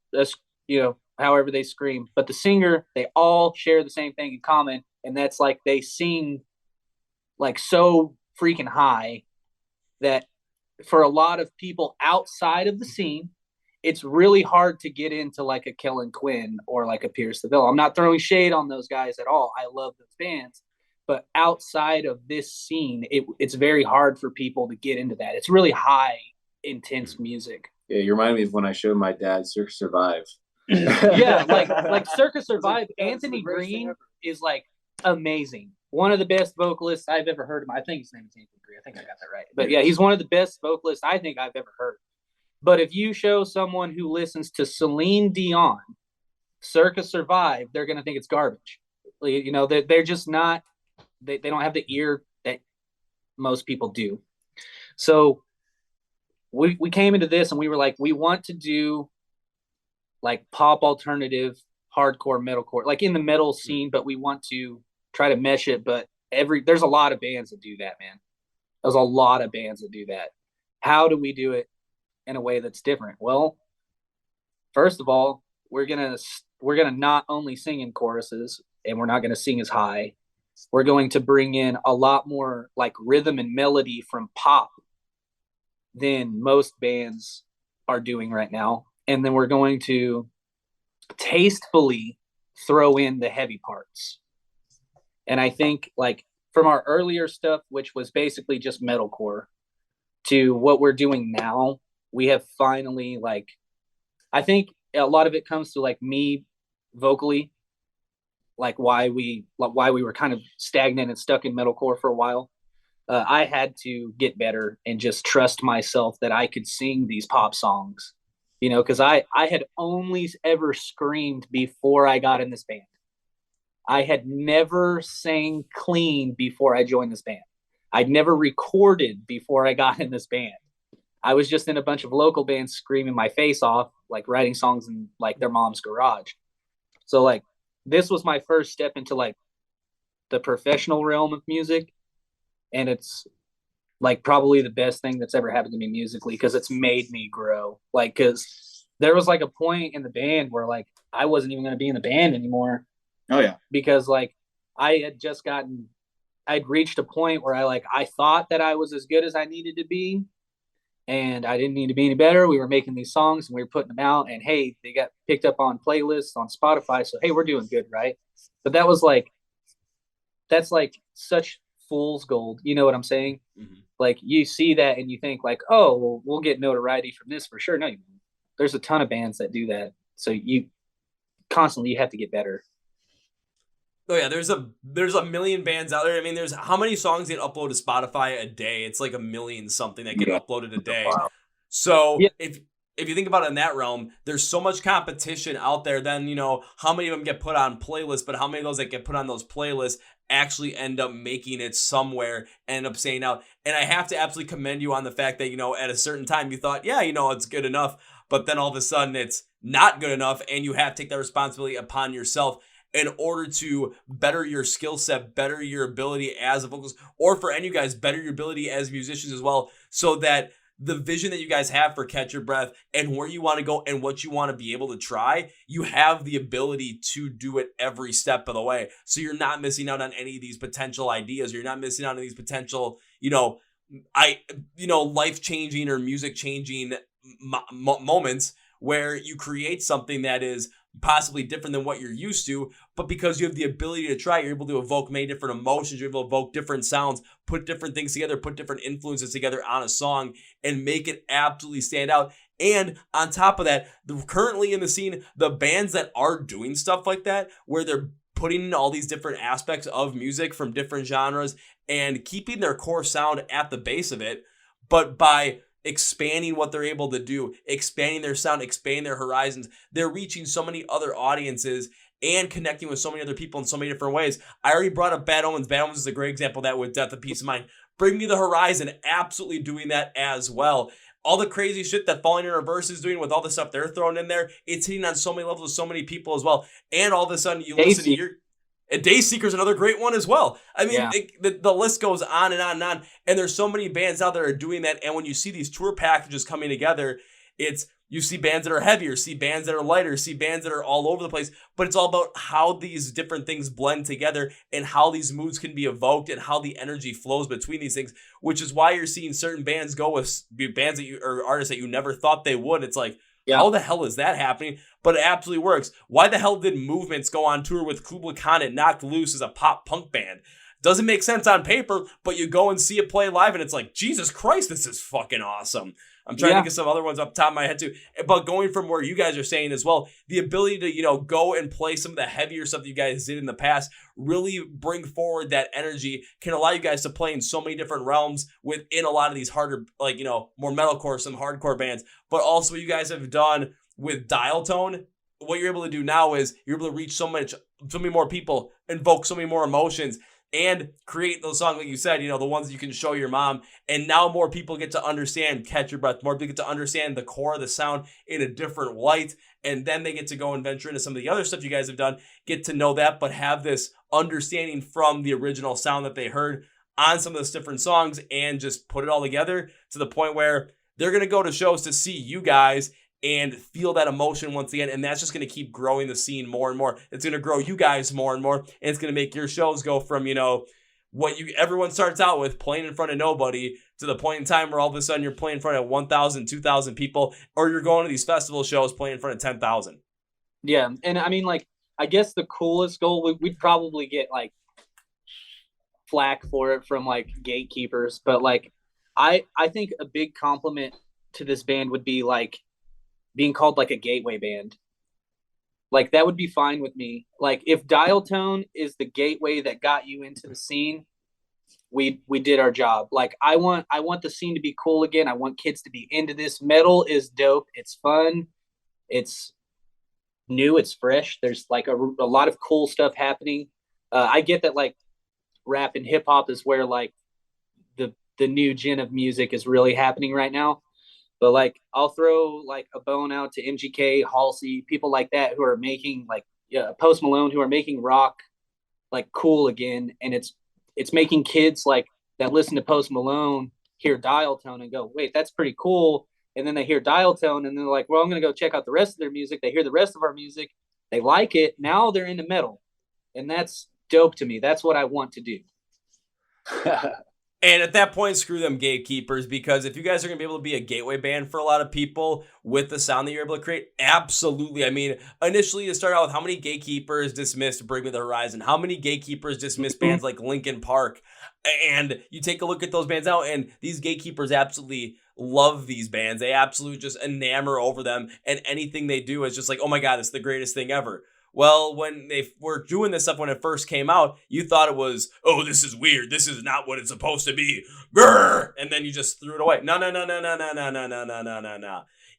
Speaker 3: however they scream, but the singer, they all share the same thing in common, and that's like they sing like so freaking high that for a lot of people outside of the scene, it's really hard to get into like a Kellen Quinn or like a Pierce the Veil. I'm not throwing shade on those guys at all. I love those bands, but outside of this scene, it's very hard for people to get into that. It's really high, intense music.
Speaker 2: Yeah, you remind me of when I showed my dad Circus Survive.
Speaker 3: Yeah, like Circus Survive. Anthony Green is like amazing. One of the best vocalists I've ever heard. I think his name is Anthony Green. I think I got that right. But yeah, he's one of the best vocalists I think I've ever heard. But if you show someone who listens to Celine Dion, Circus Survive, they're going to think it's garbage. They're just not, they don't have the ear that most people do. So we came into this and we were like, we want to do like pop alternative, hardcore, metalcore, like in the metal scene, but we want to try to mesh it. But there's a lot of bands that do that, man. There's a lot of bands that do that. How do we do it in a way that's different? Well, first of all, we're gonna not only sing in choruses, and we're not gonna sing as high. We're going to bring in a lot more like rhythm and melody from pop than most bands are doing right now. And then we're going to tastefully throw in the heavy parts. And I think like from our earlier stuff, which was basically just metalcore, to what we're doing now, we have finally like, I think a lot of it comes to like me vocally, like why we were kind of stagnant and stuck in metalcore for a while. I had to get better and just trust myself that I could sing these pop songs, because I had only ever screamed before I got in this band. I had never sang clean before I joined this band. I'd never recorded before I got in this band. I was just in a bunch of local bands screaming my face off, like writing songs in like their mom's garage. So like this was my first step into like the professional realm of music, and it's like probably the best thing that's ever happened to me musically, because it's made me grow. Like, because there was like a point in the band where like I wasn't even going to be in the band anymore.
Speaker 4: Oh yeah.
Speaker 3: Because like I'd reached a point where I thought that I was as good as I needed to be, and I didn't need to be any better. We were making these songs and we were putting them out, and hey, they got picked up on playlists on Spotify. So hey, we're doing good, right? But that's like such fool's gold. You know what I'm saying?
Speaker 1: Mm-hmm.
Speaker 3: Like you see that and you think like, oh, well, we'll get notoriety from this for sure. No, there's a ton of bands that do that. So you have to get better.
Speaker 1: Oh yeah, there's a million bands out there. I mean, there's how many songs get uploaded to Spotify a day? It's like a million something that get uploaded a day.
Speaker 2: Wow.
Speaker 1: So if you think about it in that realm, there's so much competition out there. Then how many of them get put on playlists, but how many of those that get put on those playlists actually end up making it somewhere, end up staying out. And I have to absolutely commend you on the fact that at a certain time you thought, it's good enough, but then all of a sudden it's not good enough, and you have to take that responsibility upon yourself in order to better your skill set, better your ability as a vocalist, or for any of you guys, better your ability as musicians as well, so that the vision that you guys have for Catch Your Breath and where you want to go and what you want to be able to try, you have the ability to do it every step of the way. So you're not missing out on any of these potential ideas. You're not missing out on these potential, life-changing or music-changing moments where you create something that is possibly different than what you're used to, but because you have the ability to try, you're able to evoke many different emotions, you're able to evoke different sounds, put different things together, put different influences together on a song, and make it absolutely stand out. And on top of that, currently in the scene, the bands that are doing stuff like that, where they're putting in all these different aspects of music from different genres and keeping their core sound at the base of it, but by expanding what they're able to do, expanding their sound, expanding their horizons, they're reaching so many other audiences and connecting with so many other people in so many different ways. I already brought up Bad Omens. Bad Omens is a great example of that with Death of Peace of Mind. Bring Me the Horizon, absolutely doing that as well. All the crazy shit that Falling in Reverse is doing with all the stuff they're throwing in there, it's hitting on so many levels with so many people as well. And all of a sudden you listen to your... And Dayseeker's another great one as well. I mean, the list goes on and on and on. And there's so many bands out there that are doing that. And when you see these tour packages coming together, you see bands that are heavier, see bands that are lighter, see bands that are all over the place. But it's all about how these different things blend together and how these moods can be evoked and how the energy flows between these things, which is why you're seeing certain bands go with bands or artists that you never thought they would. It's like, how the hell is that happening? But it absolutely works. Why the hell did Movements go on tour with Kubla Khan and Knocked Loose as a pop punk band? Doesn't make sense on paper, but you go and see it play live and it's like, Jesus Christ, this is fucking awesome. I'm trying to think of some other ones up top of my head too. But going from where you guys are saying as well, the ability to, go and play some of the heavier stuff that you guys did in the past, really bring forward that energy, can allow you guys to play in so many different realms within a lot of these harder, more metalcore, some hardcore bands. But also what you guys have done with Dial Tone, what you're able to do now is you're able to reach so many more people, invoke so many more emotions, and create those songs, like you said, the ones you can show your mom. And now more people get to understand Catch Your Breath. More people get to understand the core of the sound in a different light. And then they get to go and venture into some of the other stuff you guys have done, get to know that, but have this understanding from the original sound that they heard on some of those different songs and just put it all together to the point where they're going to go to shows to see you guys and feel that emotion once again. And that's just going to keep growing the scene more and more. It's going to grow you guys more and more. And it's going to make your shows go from, everyone starts out with playing in front of nobody to the point in time where all of a sudden you're playing in front of 1,000, 2,000 people, or you're going to these festival shows playing in front of 10,000.
Speaker 3: Yeah. And I mean, I guess the coolest goal, we'd probably get flack for it from gatekeepers. But I think a big compliment to this band would be being called a gateway band. That would be fine with me. If Dial Tone is the gateway that got you into the scene, we did our job. I want the scene to be cool again. I want kids to be into this. Metal is dope. It's fun. It's new. It's fresh. There's a lot of cool stuff happening. I get that rap and hip hop is where the new gen of music is really happening right now. But I'll throw a bone out to MGK, Halsey, people like that who are making Post Malone who are making rock like cool again, and it's making kids like that listen to Post Malone hear Dial Tone and go, wait, that's pretty cool. And then they hear Dial Tone and they're like, well, I'm gonna go check out the rest of their music. They hear the rest of our music, they like it. Now they're into metal, and that's dope to me. That's what I want to do.
Speaker 1: And at that point, screw them gatekeepers, because if you guys are going to be able to be a gateway band for a lot of people with the sound that you're able to create, absolutely. I mean, initially to start out with, how many gatekeepers dismissed Bring Me the Horizon? How many gatekeepers dismissed bands like Linkin Park? And you take a look at those bands now, and these gatekeepers absolutely love these bands. They absolutely just enamor over them, and anything they do is just like, oh my God, it's the greatest thing ever. Well, when they were doing this stuff when it first came out, you thought it was, oh, this is weird. This is not what it's supposed to be. Grr! And then you just threw it away. No.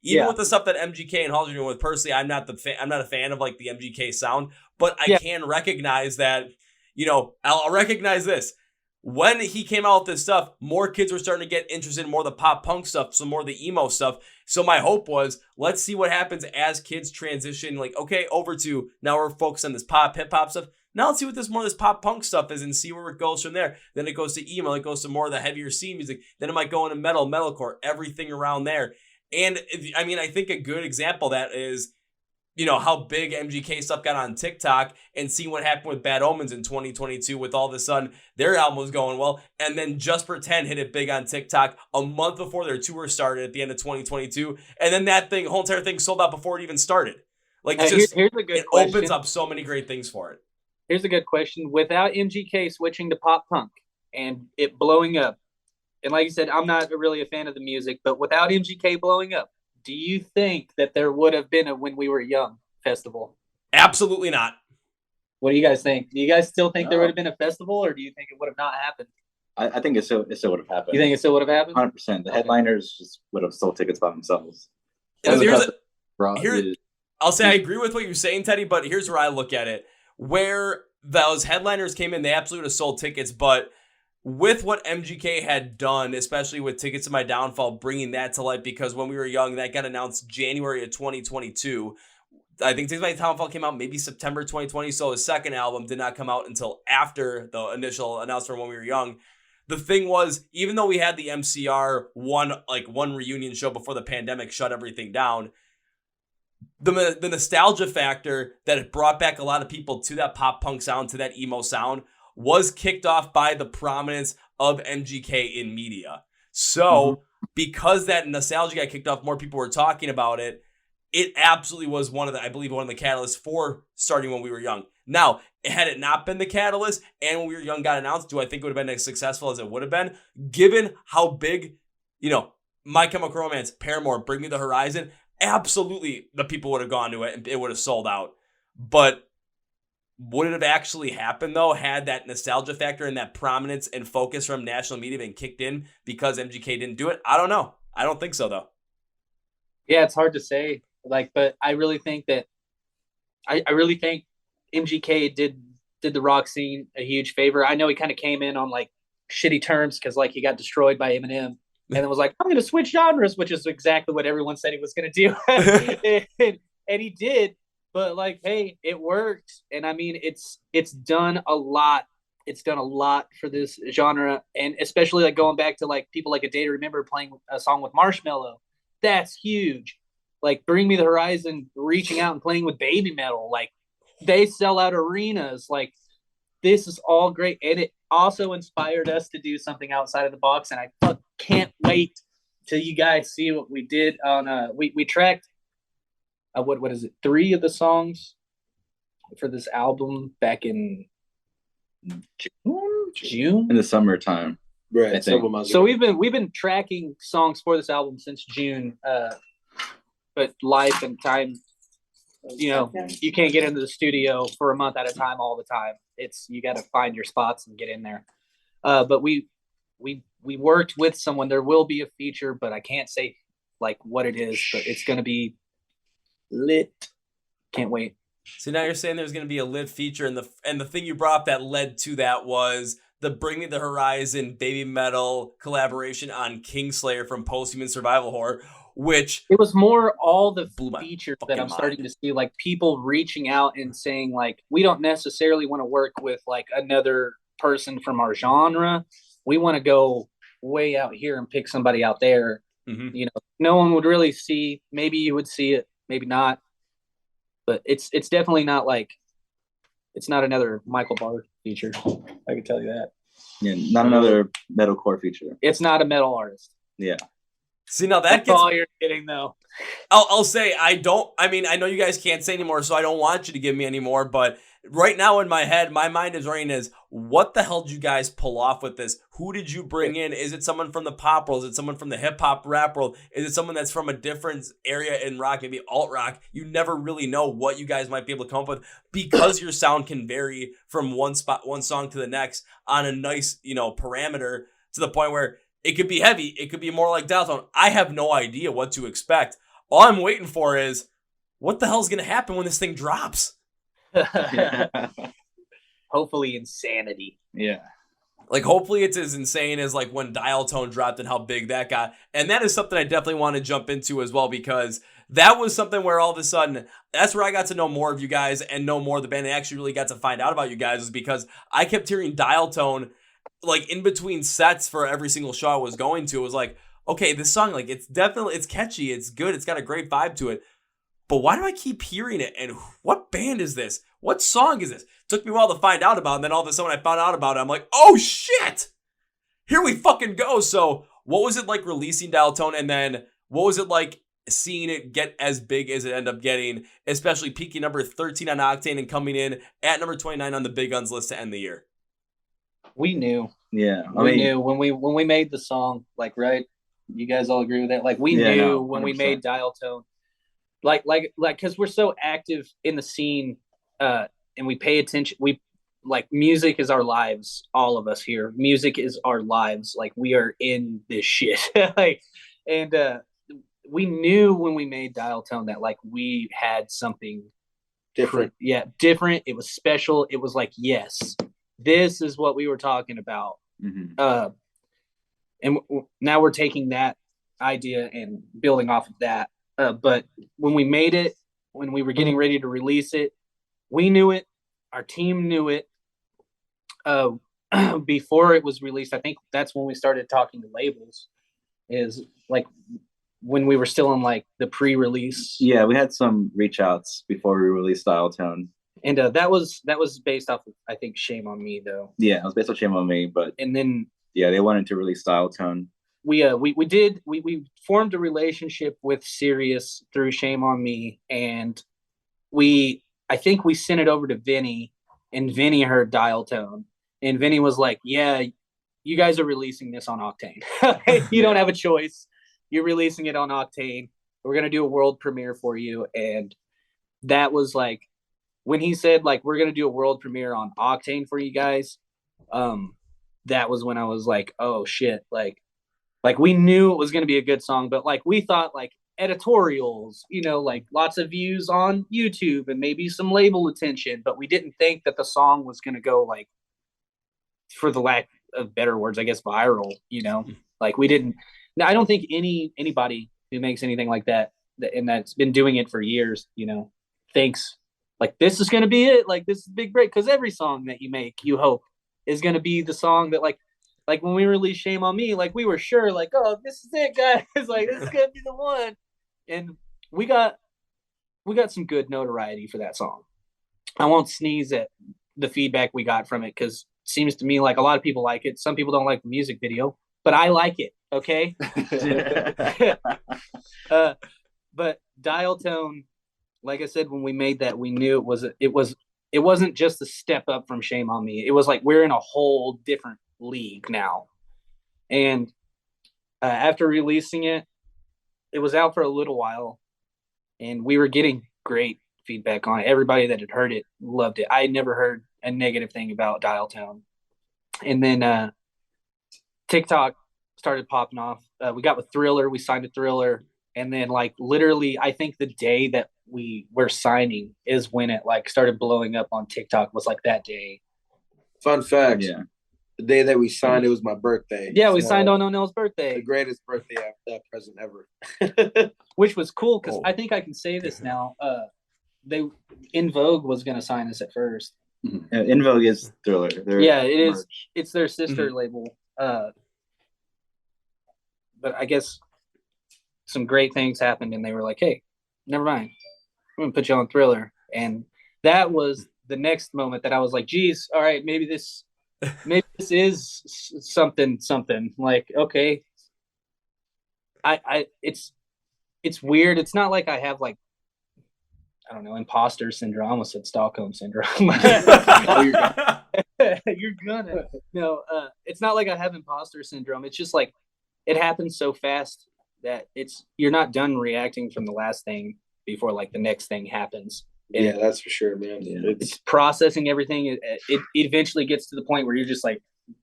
Speaker 1: Even with the stuff that MGK and Halsey are doing with, personally, I'm not a fan of like the MGK sound, but I can recognize that, I'll recognize this. When he came out with this stuff, more kids were starting to get interested in more of the pop punk stuff, so more of the emo stuff. So my hope was, let's see what happens as kids transition, like, okay, over to, now we're focused on this pop, hip hop stuff. Now let's see what this pop punk stuff is and see where it goes from there. Then it goes to emo, it goes to more of the heavier scene music. Then it might go into metalcore, everything around there. And I mean, I think a good example of that is, how big MGK stuff got on TikTok, and seeing what happened with Bad Omens in 2022 with all of a sudden their album was going well. And then Just Pretend hit it big on TikTok a month before their tour started at the end of 2022. And then that whole entire thing sold out before it even started. Like,
Speaker 3: here's a good
Speaker 1: it
Speaker 3: question.
Speaker 1: Opens up so many great things for it.
Speaker 3: Here's a good question. Without MGK switching to pop punk and it blowing up, and like you said, I'm not really a fan of the music, but without MGK blowing up, do you think that there would have been a When We Were Young festival?
Speaker 1: Absolutely not.
Speaker 3: What do you guys think? Do you guys still think there would have been a festival, or do you think it would have not happened?
Speaker 2: I think it still would have happened.
Speaker 3: You think it still would have happened?
Speaker 2: 100%. The headliners just would have sold tickets by themselves.
Speaker 1: I'll say I agree with what you're saying, Teddy, but here's where I look at it. Where those headliners came in, they absolutely would have sold tickets, but with what MGK had done, especially with Tickets to My Downfall, bringing that to light, because When We Were Young, that got announced January of 2022. I think Tickets to My Downfall came out maybe September 2020, so his second album did not come out until after the initial announcement When We Were Young. The thing was, even though we had the MCR one reunion show before the pandemic shut everything down, the nostalgia factor that it brought back a lot of people to that pop punk sound, to that emo sound, was kicked off by the prominence of MGK in media. So, because that nostalgia got kicked off, more people were talking about it. It absolutely was one of the catalysts for starting When We Were Young. Now, had it not been the catalyst and When We Were Young got announced, do I think it would have been as successful as it would have been? Given how big, My Chemical Romance, Paramore, Bring Me the Horizon, absolutely the people would have gone to it and it would have sold out. But would it have actually happened, though, had that nostalgia factor and that prominence and focus from national media been kicked in because MGK didn't do it? I don't know. I don't think so, though.
Speaker 3: Yeah, it's hard to say. But I really think that I really think MGK did the rock scene a huge favor. I know he kind of came in on like shitty terms because he got destroyed by Eminem, and then was like, I'm going to switch genres, which is exactly what everyone said he was going to do, and he did. But hey, it worked, and I mean, it's done a lot. It's done a lot for this genre, and especially going back to people like A Day to Remember playing a song with Marshmello. That's huge. Bring Me the Horizon, reaching out and playing with Baby Metal. They sell out arenas. This is all great, and it also inspired us to do something outside of the box. And I can't wait till you guys see what we did on. We tracked. What is it? 3 of the songs for this album back in June
Speaker 2: in the summertime,
Speaker 5: right?
Speaker 3: So we've been tracking songs for this album since June. But life and time, you can't get into the studio for a month at a time all the time. You got to find your spots and get in there. But we worked with someone. There will be a feature, but I can't say what it is. But it's going to be lit. Can't wait.
Speaker 1: So now you're saying there's going to be a lit feature, and the thing you brought up that led to that was the Bring Me the Horizon Baby Metal collaboration on Kingslayer from Post-Human Survival Horror. which
Speaker 3: it was more all the
Speaker 1: blew my
Speaker 3: features that
Speaker 1: fucking
Speaker 3: I'm starting
Speaker 1: mind.
Speaker 3: to see, like people reaching out and saying like, we don't necessarily want to work with like another person from our genre. We want to go way out here and pick somebody out there.
Speaker 1: Mhm.
Speaker 3: You know, no one would really see. Maybe you would see it, maybe not. But it's definitely not like, it's not another Michael Barr feature. I can tell you that.
Speaker 2: Yeah, not another metalcore feature.
Speaker 3: It's not a metal artist.
Speaker 2: Yeah.
Speaker 1: See, now that
Speaker 3: That's
Speaker 1: gets.
Speaker 3: all you're getting, though.
Speaker 1: I'll say I don't. I mean, I know you guys can't say anymore, so I don't want you to give me any more. But right now in my head, my mind is running as, what the hell did you guys pull off with this? Who did you bring in? Is it someone from the pop world? Is it someone from the hip hop rap world? Is it someone that's from a different area in rock, maybe alt rock? You never really know what you guys might be able to come up with, because your sound can vary from one song to the next on a nice, parameter, to the point where it could be heavy. It could be more like Dialtone. I have no idea what to expect. All I'm waiting for is, what the hell's going to happen when this thing drops?
Speaker 3: Hopefully insanity.
Speaker 2: Yeah.
Speaker 1: Like, hopefully it's as insane as like when Dialtone dropped and how big that got. And that is something I definitely want to jump into as well, because that was something where all of a sudden, that's where I got to know more of you guys and know more of the band, and actually really got to find out about you guys, is because I kept hearing Dialtone like in between sets for every single show I was going to. It was like, okay, this song, like, it's catchy, it's good, it's got a great vibe to it, but why do I keep hearing it? And what band is this? What song is this? Took me a while to find out about it, and then all of a sudden when I found out about it, I'm like, oh shit! Here we fucking go. So what was it like releasing Dialtone, and then what was it like seeing it get as big as it ended up getting, especially peaking number 13 on Octane and coming in at number 29 on the Big Guns list to end the year?
Speaker 3: We knew.
Speaker 2: Yeah.
Speaker 3: We knew when we made the song, like, right? You guys all agree with that? Like, we knew when we made Dialtone, like, because we're so active in the scene, and we pay attention. We like, music is our lives. All of us here, music is our lives. Like, we are in this shit. Like, and we knew when we made Dialtone that like we had something
Speaker 5: Different.
Speaker 3: Different. It was special. It was like, yes, this is what we were talking about.
Speaker 2: Mm-hmm.
Speaker 3: And now we're taking that idea and building off of that. But when we made it, when we were getting ready to release it, we knew it. Our team knew it. Before it was released, I think that's when we started talking to labels, is like when we were still in like the pre-release.
Speaker 2: Yeah, we had some reach outs before we released Dialtone.
Speaker 3: And that was based off of, I think, Shame on Me, though.
Speaker 2: Yeah, it was based on Shame on Me, but
Speaker 3: and then
Speaker 2: yeah, they wanted to release Dialtone.
Speaker 3: We formed a relationship with Sirius through Shame on Me, and I think we sent it over to Vinny, and Vinny heard Dialtone, and Vinny was like, yeah, you guys are releasing this on Octane. You don't have a choice. You're releasing it on Octane. We're going to do a world premiere for you. And that was like, when he said like, we're going to do a world premiere on Octane for you guys, that was when I was like, oh shit. Like we knew it was going to be a good song, but like we thought like editorials, like lots of views on YouTube and maybe some label attention, but we didn't think that the song was going to go like, for the lack of better words, I guess, viral, like we didn't. Now, I don't think anybody who makes anything like that and that's been doing it for years, thinks like this is going to be it. Like this is big break. Cause every song that you make, you hope is going to be the song that like when we released Shame on Me, like we were sure like, oh, this is it, guys. Like this is going to be the one. And we got some good notoriety for that song. I won't sneeze at the feedback we got from it, because it seems to me like a lot of people like it. Some people don't like the music video, but I like it. Okay. But Dialtone, like I said, when we made that, we knew it wasn't just a step up from Shame on Me. It was like, we're in a whole different league now. And after releasing it, it was out for a little while, and we were getting great feedback on it. Everybody that had heard it loved it. I had never heard a negative thing about Dialtone. And then Tik Tok started popping off. We got with Thriller. We signed a Thriller. And then like literally, I think the day that we were signing is when it like started blowing up on TikTok, was like that day.
Speaker 5: Fun fact.
Speaker 2: Yeah.
Speaker 5: The day that we signed, it was my birthday.
Speaker 3: Yeah, we signed on O'Neill's birthday.
Speaker 5: The greatest birthday present ever.
Speaker 3: Which was cool because I think I can say this now. In Vogue was going to sign us at first.
Speaker 4: Mm-hmm. In Vogue is Thriller.
Speaker 3: Yeah, it is. It's their sister label. But I guess some great things happened, and they were like, "Hey, never mind. I'm going to put you on Thriller." And that was the next moment that I was like, "Geez, all right, maybe this is something. Like, okay." It's weird. It's not like I have like, I don't know, imposter syndrome. I almost said Stockholm syndrome. You're gonna. No, it's not like I have imposter syndrome. It's just like it happens so fast that you're not done reacting from the last thing before like the next thing happens.
Speaker 5: Yeah, that's for sure, man.
Speaker 4: Yeah.
Speaker 3: It's processing everything. It eventually gets to the point where you're just like,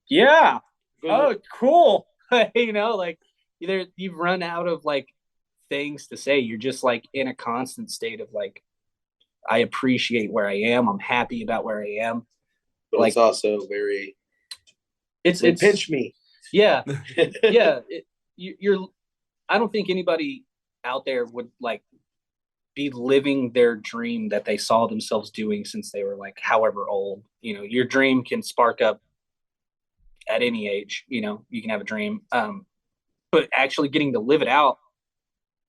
Speaker 3: yeah, oh, cool. You know, like either you've run out of like things to say. You're just like in a constant state of like, I appreciate where I am. I'm happy about where I am.
Speaker 5: But like, it's also very.
Speaker 3: It's
Speaker 5: pinch me.
Speaker 3: Yeah, yeah. You're. I don't think anybody out there would like be living their dream that they saw themselves doing since they were like however old. You know, your dream can spark up at any age. You know, you can have a dream, but actually getting to live it out,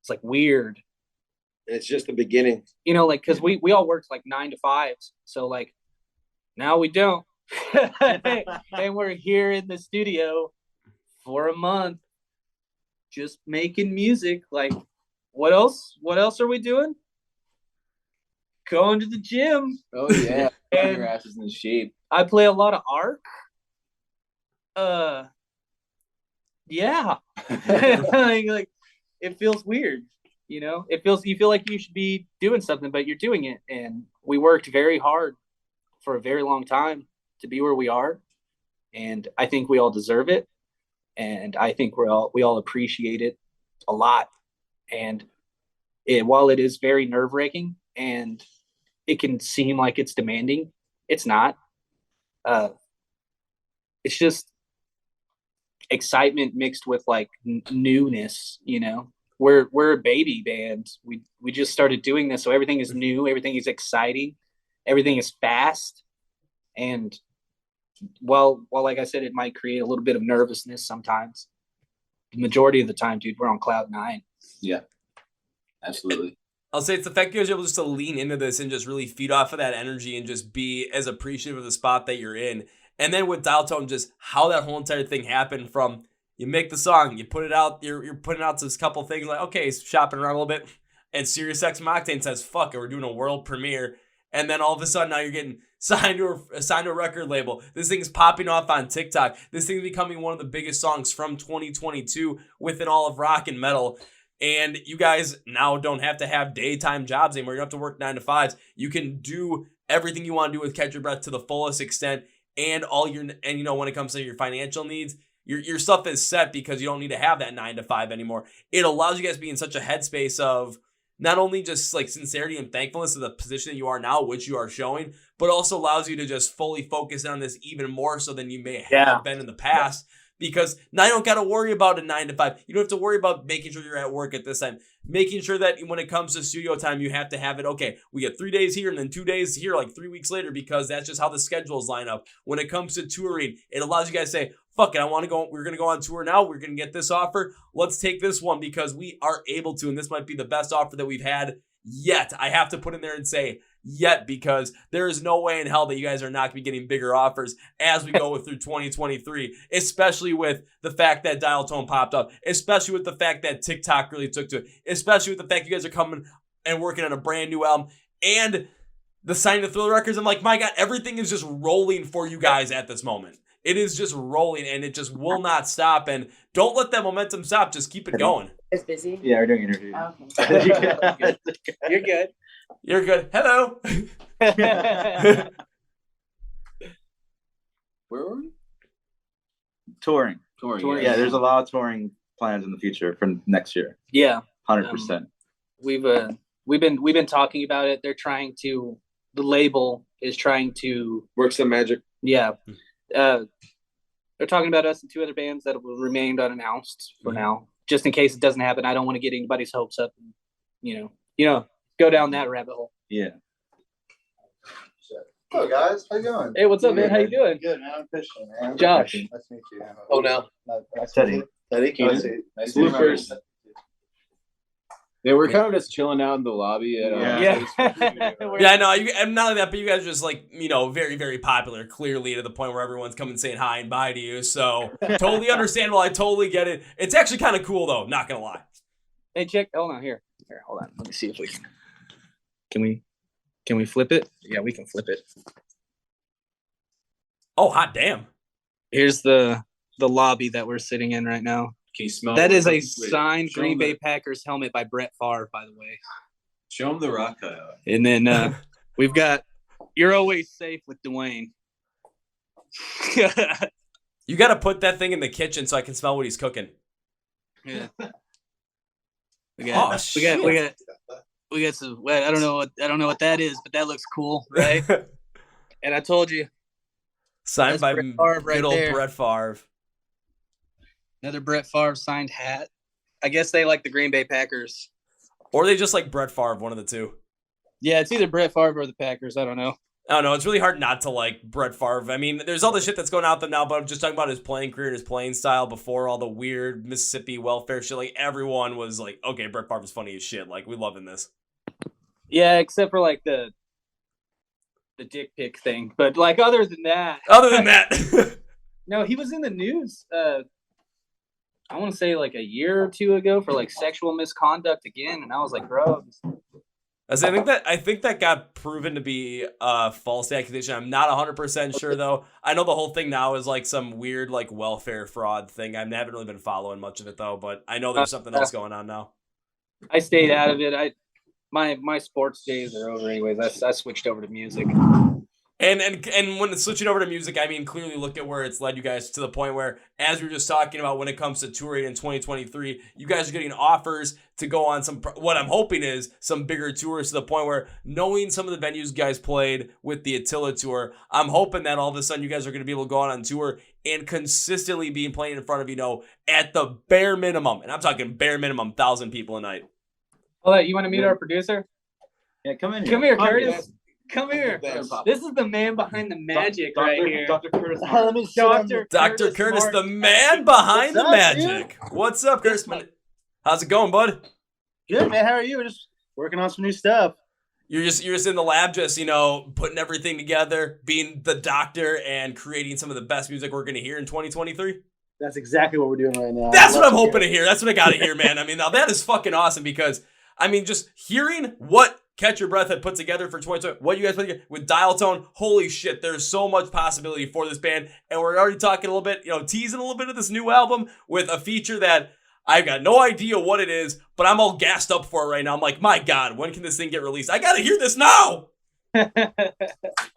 Speaker 3: it's like weird.
Speaker 5: It's just the beginning.
Speaker 3: You know, like because we all worked like 9 to 5s, so like now we don't, and we're here in the studio for a month, just making music. Like, what else? What else are we doing? Going to the gym.
Speaker 2: Oh yeah,
Speaker 3: and
Speaker 2: your ass is in shape.
Speaker 3: I play a lot of Ark. Yeah, like it feels weird. You know, you feel like you should be doing something, but you're doing it. And we worked very hard for a very long time to be where we are, and I think we all deserve it. And I think we all appreciate it a lot. And while it is very nerve-wracking and it can seem like it's demanding, it's not. It's just excitement mixed with like newness. You know, we're a baby band. We just started doing this, so everything is new, everything is exciting, everything is fast. And while like I said, it might create a little bit of nervousness sometimes, the majority of the time, dude, we're on cloud 9.
Speaker 2: Yeah, absolutely.
Speaker 1: I'll say it's the fact you guys are able just to lean into this and just really feed off of that energy and just be as appreciative of the spot that you're in. And then with Dial Tone, just how that whole entire thing happened from you make the song, you put it out, you're putting out this couple things like, okay, shopping around a little bit, and SiriusXM Octane says, fuck it, we're doing a world premiere. And then all of a sudden now you're getting signed to a record label. This thing's popping off on TikTok. This thing's becoming one of the biggest songs from 2022 within all of rock and metal. And you guys now don't have to have daytime jobs anymore. You don't have to work 9 to 5s. You can do everything you want to do with Catch Your Breath to the fullest extent. And you know, when it comes to your financial needs, your stuff is set because you don't need to have that 9 to 5 anymore. It allows you guys to be in such a headspace of not only just like sincerity and thankfulness of the position that you are now, which you are showing, but also allows you to just fully focus on this even more so than you may have been in the past. Because now you don't got to worry about a 9 to 5. You don't have to worry about making sure you're at work at this time. Making sure that when it comes to studio time, you have to have it, okay, we get 3 days here and then 2 days here, like 3 weeks later, because that's just how the schedules line up. When it comes to touring, it allows you guys to say, fuck it, we're going to go on tour now. We're going to get this offer. Let's take this one because we are able to, and this might be the best offer that we've had yet. I have to put in there and say yet, because there is no way in hell that you guys are not going to be getting bigger offers as we go through 2023, especially with the fact that Dial Tone popped up, especially with the fact that TikTok really took to it, especially with the fact you guys are coming and working on a brand new album and the signing of Thriller Records. I'm like, my God, everything is just rolling for you guys at this moment. It is just rolling and it just will not stop. And don't let that momentum stop. Just keep it going.
Speaker 6: It's busy.
Speaker 4: Yeah, we're doing interviews.
Speaker 6: Oh, okay.
Speaker 3: You're good.
Speaker 1: You're good. Hello.
Speaker 2: Where were we?
Speaker 4: Touring.
Speaker 2: Touring.
Speaker 4: Yeah, there's a lot of touring plans in the future for next year.
Speaker 3: Yeah,
Speaker 4: 100%.
Speaker 3: we've been talking about it. The label is trying to
Speaker 5: Work some magic.
Speaker 3: Yeah. They're talking about us and 2 other bands that will remain unannounced for now, just in case it doesn't happen. I don't want to get anybody's hopes up, and, go down that rabbit hole.
Speaker 4: Yeah.
Speaker 6: Hello guys, how you going?
Speaker 3: Hey, what's up, man? How you doing?
Speaker 6: Good, man. I'm Christian, man.
Speaker 3: Josh.
Speaker 6: Nice to meet you.
Speaker 5: Oh, no.
Speaker 6: Nice to meet you.
Speaker 5: Teddy.
Speaker 6: Nice to meet you.
Speaker 5: Bloopers.
Speaker 2: Yeah, we're kind of just chilling out in the lobby.
Speaker 3: Yeah.
Speaker 1: Yeah, I know. And not only that, but you guys are just like, very, very popular, clearly to the point where everyone's coming saying hi and bye to you. So totally understandable. I totally get it. It's actually kind of cool though. Not gonna lie.
Speaker 3: Hey, check. Hold on. Here, hold on. Let me see if we can. Can we flip it? Yeah, we can flip it.
Speaker 1: Oh, hot damn.
Speaker 3: Here's the lobby that we're sitting in right now.
Speaker 2: Can you smell
Speaker 3: That
Speaker 2: it?
Speaker 3: is a
Speaker 2: Wait,
Speaker 3: signed
Speaker 2: show
Speaker 3: Green
Speaker 2: them
Speaker 3: Bay Packers helmet by Brett Favre, by the way.
Speaker 2: Show him the rock cutout.
Speaker 3: And then we've got You're Always Safe with Dwayne.
Speaker 1: You got to put that thing in the kitchen so I can smell what he's cooking.
Speaker 3: Yeah. We
Speaker 1: Oh, shit.
Speaker 3: we got some. I don't know what that is, but that looks cool, right? And I told you,
Speaker 1: Signed
Speaker 3: That's
Speaker 1: by
Speaker 3: Brett Favre right
Speaker 1: good old
Speaker 3: there.
Speaker 1: Brett Favre.
Speaker 3: another Brett Favre signed hat. I guess they like the Green Bay Packers.
Speaker 1: Or they just like Brett Favre, one of the two.
Speaker 3: Yeah, it's either Brett Favre or the Packers. I don't know.
Speaker 1: I don't know. It's really hard not to like Brett Favre. I mean, there's all the shit that's going out there now, but I'm just talking about his playing career and his playing style before all the weird Mississippi welfare shit. Like, everyone was like, okay, Brett Favre's funny as shit. Like, we loving this.
Speaker 3: Yeah, except for like the dick pic thing. But like other than that, no, he was in the news. I want to say like a year or two ago for like sexual misconduct again, and I was like, bro.
Speaker 1: I think that got proven to be a false accusation. I'm not 100% sure though. I know the whole thing now is like some weird like welfare fraud thing. I haven't really been following much of it though, but I know there's something else going on now.
Speaker 3: I stayed out of it. My sports days are over anyways. I switched over to music.
Speaker 1: And when it's switching over to music, I mean, clearly look at where it's led you guys to the point where, as we were just talking about when it comes to touring in 2023, you guys are getting offers to go on what I'm hoping is some bigger tours, to the point where, knowing some of the venues you guys played with the Attila tour, I'm hoping that all of a sudden you guys are going to be able to go on tour and consistently be playing in front of, at the bare minimum, and I'm talking bare minimum, 1,000 people a night.
Speaker 3: Hold on, you want to meet our producer?
Speaker 4: Yeah, come in.
Speaker 3: Come here,
Speaker 5: Come
Speaker 3: Curtis.
Speaker 5: here.
Speaker 3: Come here.
Speaker 5: Yes.
Speaker 3: This is the man behind the magic right here.
Speaker 4: Dr. Curtis.
Speaker 6: Let me sit on the-
Speaker 1: Dr. Curtis, the man behind
Speaker 6: What's
Speaker 1: the
Speaker 6: up,
Speaker 1: magic. What's up, Curtis? How's it going, bud?
Speaker 6: Good, man. How are you? We're just working on some new stuff.
Speaker 1: You're just in the lab, just putting everything together, being the doctor, and creating some of the best music we're gonna hear in 2023.
Speaker 6: That's exactly what we're doing right now.
Speaker 1: That's what I'm hoping to hear. That's what I gotta hear, man. I mean, now that is fucking awesome, because I mean, just hearing what Catch Your Breath had put together for 2020, what you guys put together with Dial Tone, holy shit, there's so much possibility for this band. And we're already talking a little bit, teasing a little bit of this new album with a feature that I've got no idea what it is, but I'm all gassed up for it right now. I'm like, my God, when can this thing get released? I gotta hear this now!
Speaker 6: All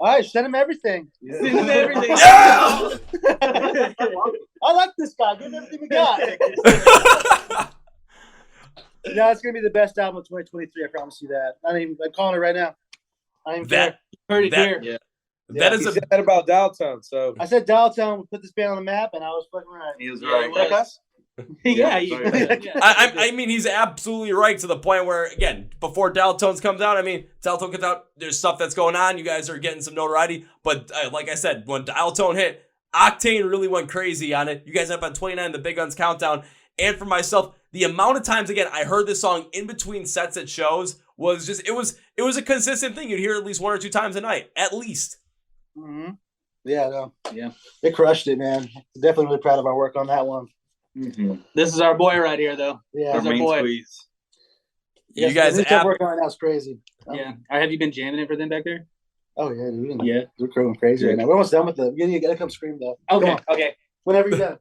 Speaker 6: right, send him everything.
Speaker 3: Send him everything.
Speaker 1: Yeah!
Speaker 6: I like this guy. Give him everything we got. No, it's gonna be the best album of 2023. I promise you that. I'm calling it right now. I am
Speaker 1: That
Speaker 3: Heard it
Speaker 1: that-
Speaker 3: here.
Speaker 1: that is
Speaker 5: He
Speaker 1: a
Speaker 5: said that about Downtown, so
Speaker 6: I said Dalton would put this band on the map, and I was fucking right.
Speaker 4: He was
Speaker 3: Yeah,
Speaker 4: right.
Speaker 3: he was.
Speaker 4: Like us?
Speaker 3: Yeah,
Speaker 1: I mean, he's absolutely right, to the point where, again, before Daltones comes out, Daltone comes out, there's stuff that's going on. You guys are getting some notoriety. But like I said, when Daltone hit, Octane really went crazy on it. You guys up on 29, the Big Guns Countdown. And for myself, the amount of times, again, I heard this song in between sets at shows was just, it was a consistent thing. You'd hear it at least 1 or 2 times a night, at least.
Speaker 6: Mm-hmm. Yeah, no.
Speaker 3: Yeah.
Speaker 6: They crushed it, man. Definitely really proud of our work on that one.
Speaker 4: Mm-hmm.
Speaker 3: This is our boy right here, though.
Speaker 6: Yeah.
Speaker 4: Our
Speaker 3: He's our
Speaker 4: main
Speaker 3: boy.
Speaker 4: squeeze.
Speaker 1: You guys,
Speaker 6: the stuff working on right now is crazy.
Speaker 3: Yeah. Have you been jamming it for them back there?
Speaker 6: Oh yeah, dude.
Speaker 3: Yeah.
Speaker 6: We're going crazy right now. We're almost done with it. You gotta come scream though. Come
Speaker 3: Okay.
Speaker 6: on.
Speaker 3: Okay.
Speaker 6: Whenever you're done.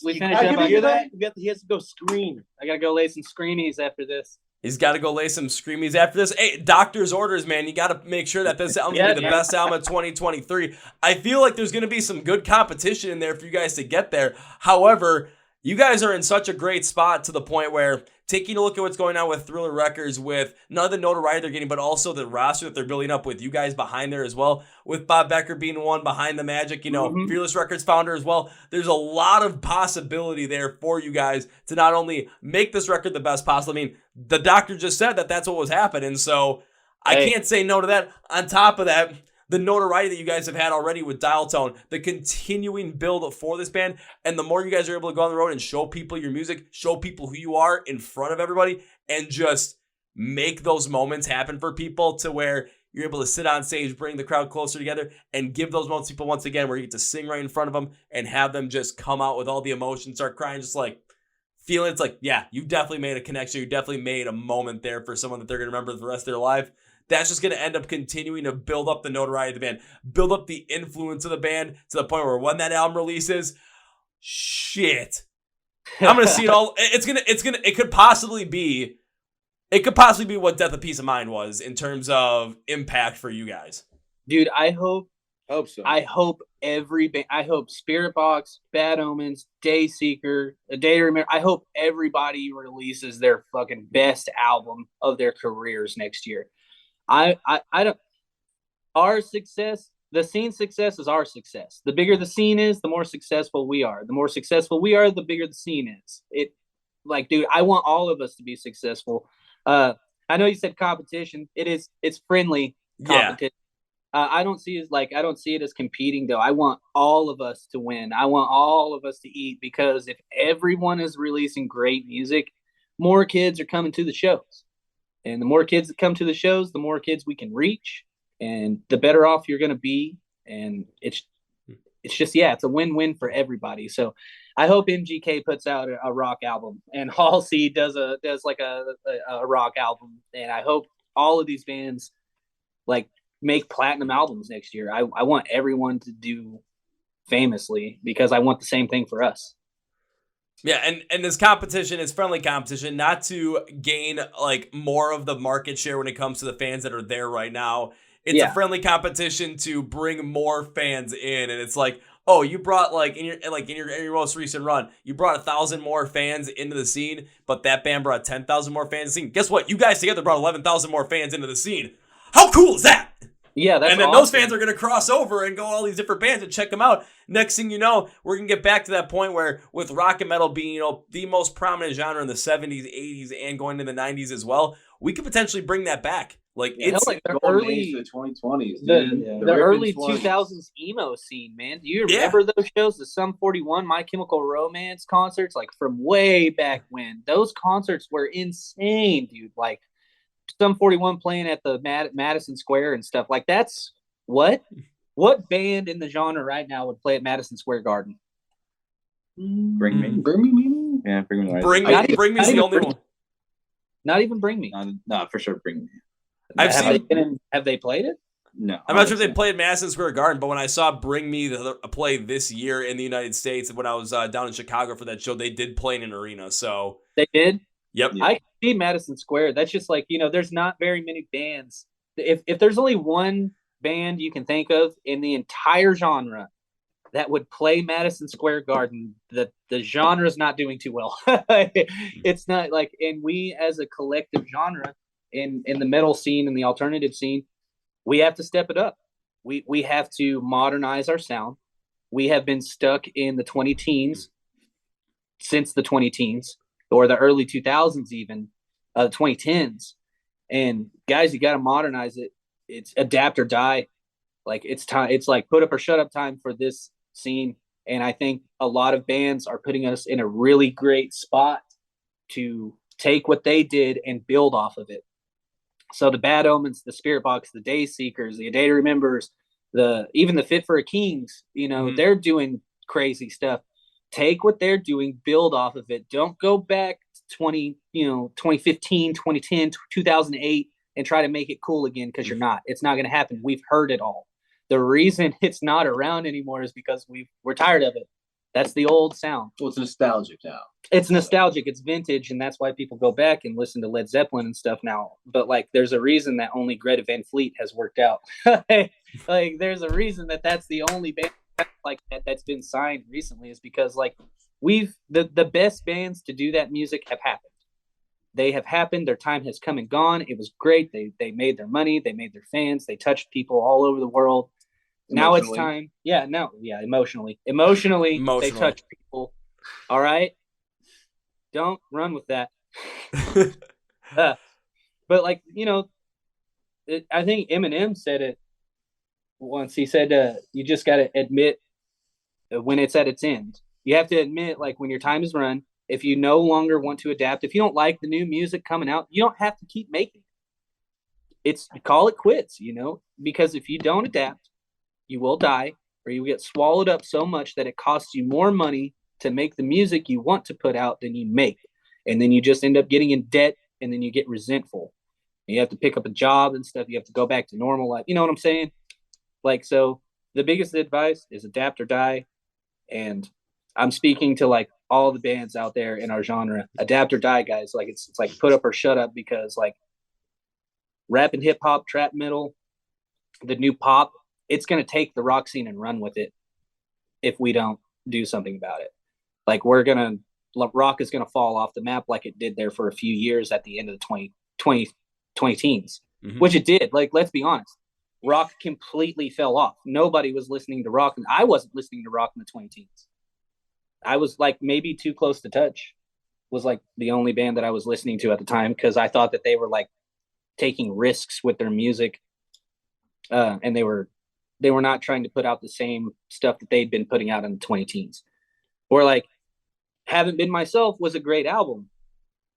Speaker 3: We
Speaker 6: I
Speaker 3: finish
Speaker 6: give
Speaker 3: up.
Speaker 6: you
Speaker 3: On,
Speaker 6: hear that?
Speaker 5: he has to go scream.
Speaker 3: I gotta go lay some screamies after this.
Speaker 1: He's got to go lay some screamies after this. Hey, doctor's orders, man. You got to make sure that this album's going to be the best album of 2023. I feel like there's going to be some good competition in there for you guys to get there. However, you guys are in such a great spot to the point where taking a look at what's going on with Thriller Records, with none of the notoriety they're getting, but also the roster that they're building up with you guys behind there as well, with Bob Becker being one behind the Magic, Fearless Records founder as well. There's a lot of possibility there for you guys to not only make this record the best possible. I mean, the doctor just said that that's what was happening, so I can't say no to that. On top of that, the notoriety that you guys have had already with Dial Tone, the continuing build for this band, and the more you guys are able to go on the road and show people your music, show people who you are in front of everybody, and just make those moments happen for people to where you're able to sit on stage, bring the crowd closer together, and give those moments to people once again where you get to sing right in front of them and have them just come out with all the emotion, start crying, just like feeling it's like, yeah, you definitely made a connection. You definitely made a moment there for someone that they're going to remember the rest of their life. That's just going to end up continuing to build up the notoriety of the band, build up the influence of the band to the point where when that album releases, shit, I'm going to see it all. It could possibly be what Death of Peace of Mind was in terms of impact for you guys.
Speaker 3: Dude, I hope
Speaker 5: so.
Speaker 3: I hope every band, I hope Spiritbox, Bad Omens, Dayseeker, A Day to Remember, I hope everybody releases their fucking best album of their careers next year. I don't. Our success, the scene success is our success. The bigger the scene is, the more successful we are. The more successful we are, the bigger the scene is. Dude, I want all of us to be successful. I know you said competition. It's friendly competition. Yeah. I don't see it as competing though. I want all of us to win. I want all of us to eat, because if everyone is releasing great music, more kids are coming to the shows. And the more kids that come to the shows, the more kids we can reach, and the better off you're going to be. And it's just, it's a win-win for everybody. So I hope MGK puts out a rock album, and Halsey does like a rock album. And I hope all of these bands like make platinum albums next year. I want everyone to do famously, because I want the same thing for us.
Speaker 1: Yeah, and this competition is friendly competition, not to gain like more of the market share when it comes to the fans that are there right now. It's a friendly competition to bring more fans in, and it's like, oh, you brought in your most recent run, you brought 1,000 more fans into the scene, but that band brought 10,000 more fans to the scene. Guess what? You guys together brought 11,000 more fans into the scene. How cool is that?
Speaker 3: Yeah, that's
Speaker 1: and then
Speaker 3: awesome.
Speaker 1: Those fans are going to cross over and go all these different bands and check them out. Next thing you know, we're going to get back to that point where with rock and metal being, the most prominent genre in the 70s, 80s, and going into the 90s as well, we could potentially bring that back. It's
Speaker 3: like the
Speaker 2: early 2020s,
Speaker 3: the early 2000s emo scene, man. Do you remember those shows, the Sum 41, My Chemical Romance concerts, like from way back when? Those concerts were insane, dude. Like Sum 41 playing at the Madison Square and stuff. Like, that's what band in the genre right now would play at Madison Square Garden?
Speaker 4: Bring me. Yeah, Bring Me.
Speaker 1: Bring Me's the only one.
Speaker 3: Not even Bring Me.
Speaker 4: No, for sure, Bring Me.
Speaker 3: Have they played it?
Speaker 4: No.
Speaker 1: I'm not sure if they played Madison Square Garden, but when I saw Bring Me play this year in the United States, when I was down in Chicago for that show, they did play in an arena. So
Speaker 3: they did?
Speaker 1: Yep.
Speaker 3: I see Madison Square. That's just like, there's not very many bands. If there's only one band you can think of in the entire genre that would play Madison Square Garden, the genre is not doing too well. It's not like, and we as a collective genre in the metal scene and the alternative scene, we have to step it up. We have to modernize our sound. We have been stuck in the 2010s since the 2010s. Or the early 2000s, even 2010s. And guys, you got to modernize it. It's adapt or die. Like, it's time. It's like put up or shut up time for this scene. And I think a lot of bands are putting us in a really great spot to take what they did and build off of it. So the Bad Omens, the Spiritbox, the Dayseekers, the A Day to Remembers, even the Fit for a Kings, they're doing crazy stuff. Take what they're doing, build off of it. Don't go back to 2015, 2010, 2008 and try to make it cool again, because you're not. It's not going to happen. We've heard it all. The reason it's not around anymore is because we're tired of it. That's the old sound.
Speaker 2: Well, it's nostalgic now.
Speaker 3: It's nostalgic. It's vintage, and that's why people go back and listen to Led Zeppelin and stuff now. But like, there's a reason that only Greta Van Fleet has worked out. Like, there's a reason that's the only band like that's been signed recently, is because like the best bands to do that music have happened. They have happened. Their time has come and gone. It was great. They made their money. They made their fans. They touched people all over the world. Now it's time. Yeah, emotionally. They touch people. All right. Don't run with that. But like, I think Eminem said it once. He said, you just got to admit when it's at its end. You have to admit, like, when your time is run, if you no longer want to adapt, if you don't like the new music coming out, you don't have to keep making it. Call it quits, because if you don't adapt, you will die, or you get swallowed up so much that it costs you more money to make the music you want to put out than you make. And then you just end up getting in debt, and then you get resentful. You have to pick up a job and stuff. You have to go back to normal life. You know what I'm saying? Like, so the biggest advice is adapt or die. And I'm speaking to like all the bands out there in our genre. Adapt or die, guys. Like it's like put up or shut up, because like rap and hip hop, trap metal, the new pop, it's going to take the rock scene and run with it if we don't do something about it. Like rock is going to fall off the map like it did there for a few years at the end of the 20 teens, which it did. Like, let's be honest. Rock completely fell off. Nobody was listening to rock. And I wasn't listening to rock in the 20 teens. I was like maybe Too Close to Touch was like the only band that I was listening to at the time, because I thought that they were like taking risks with their music. And they were not trying to put out the same stuff that they'd been putting out in the 20 teens. Or like Haven't Been Myself was a great album.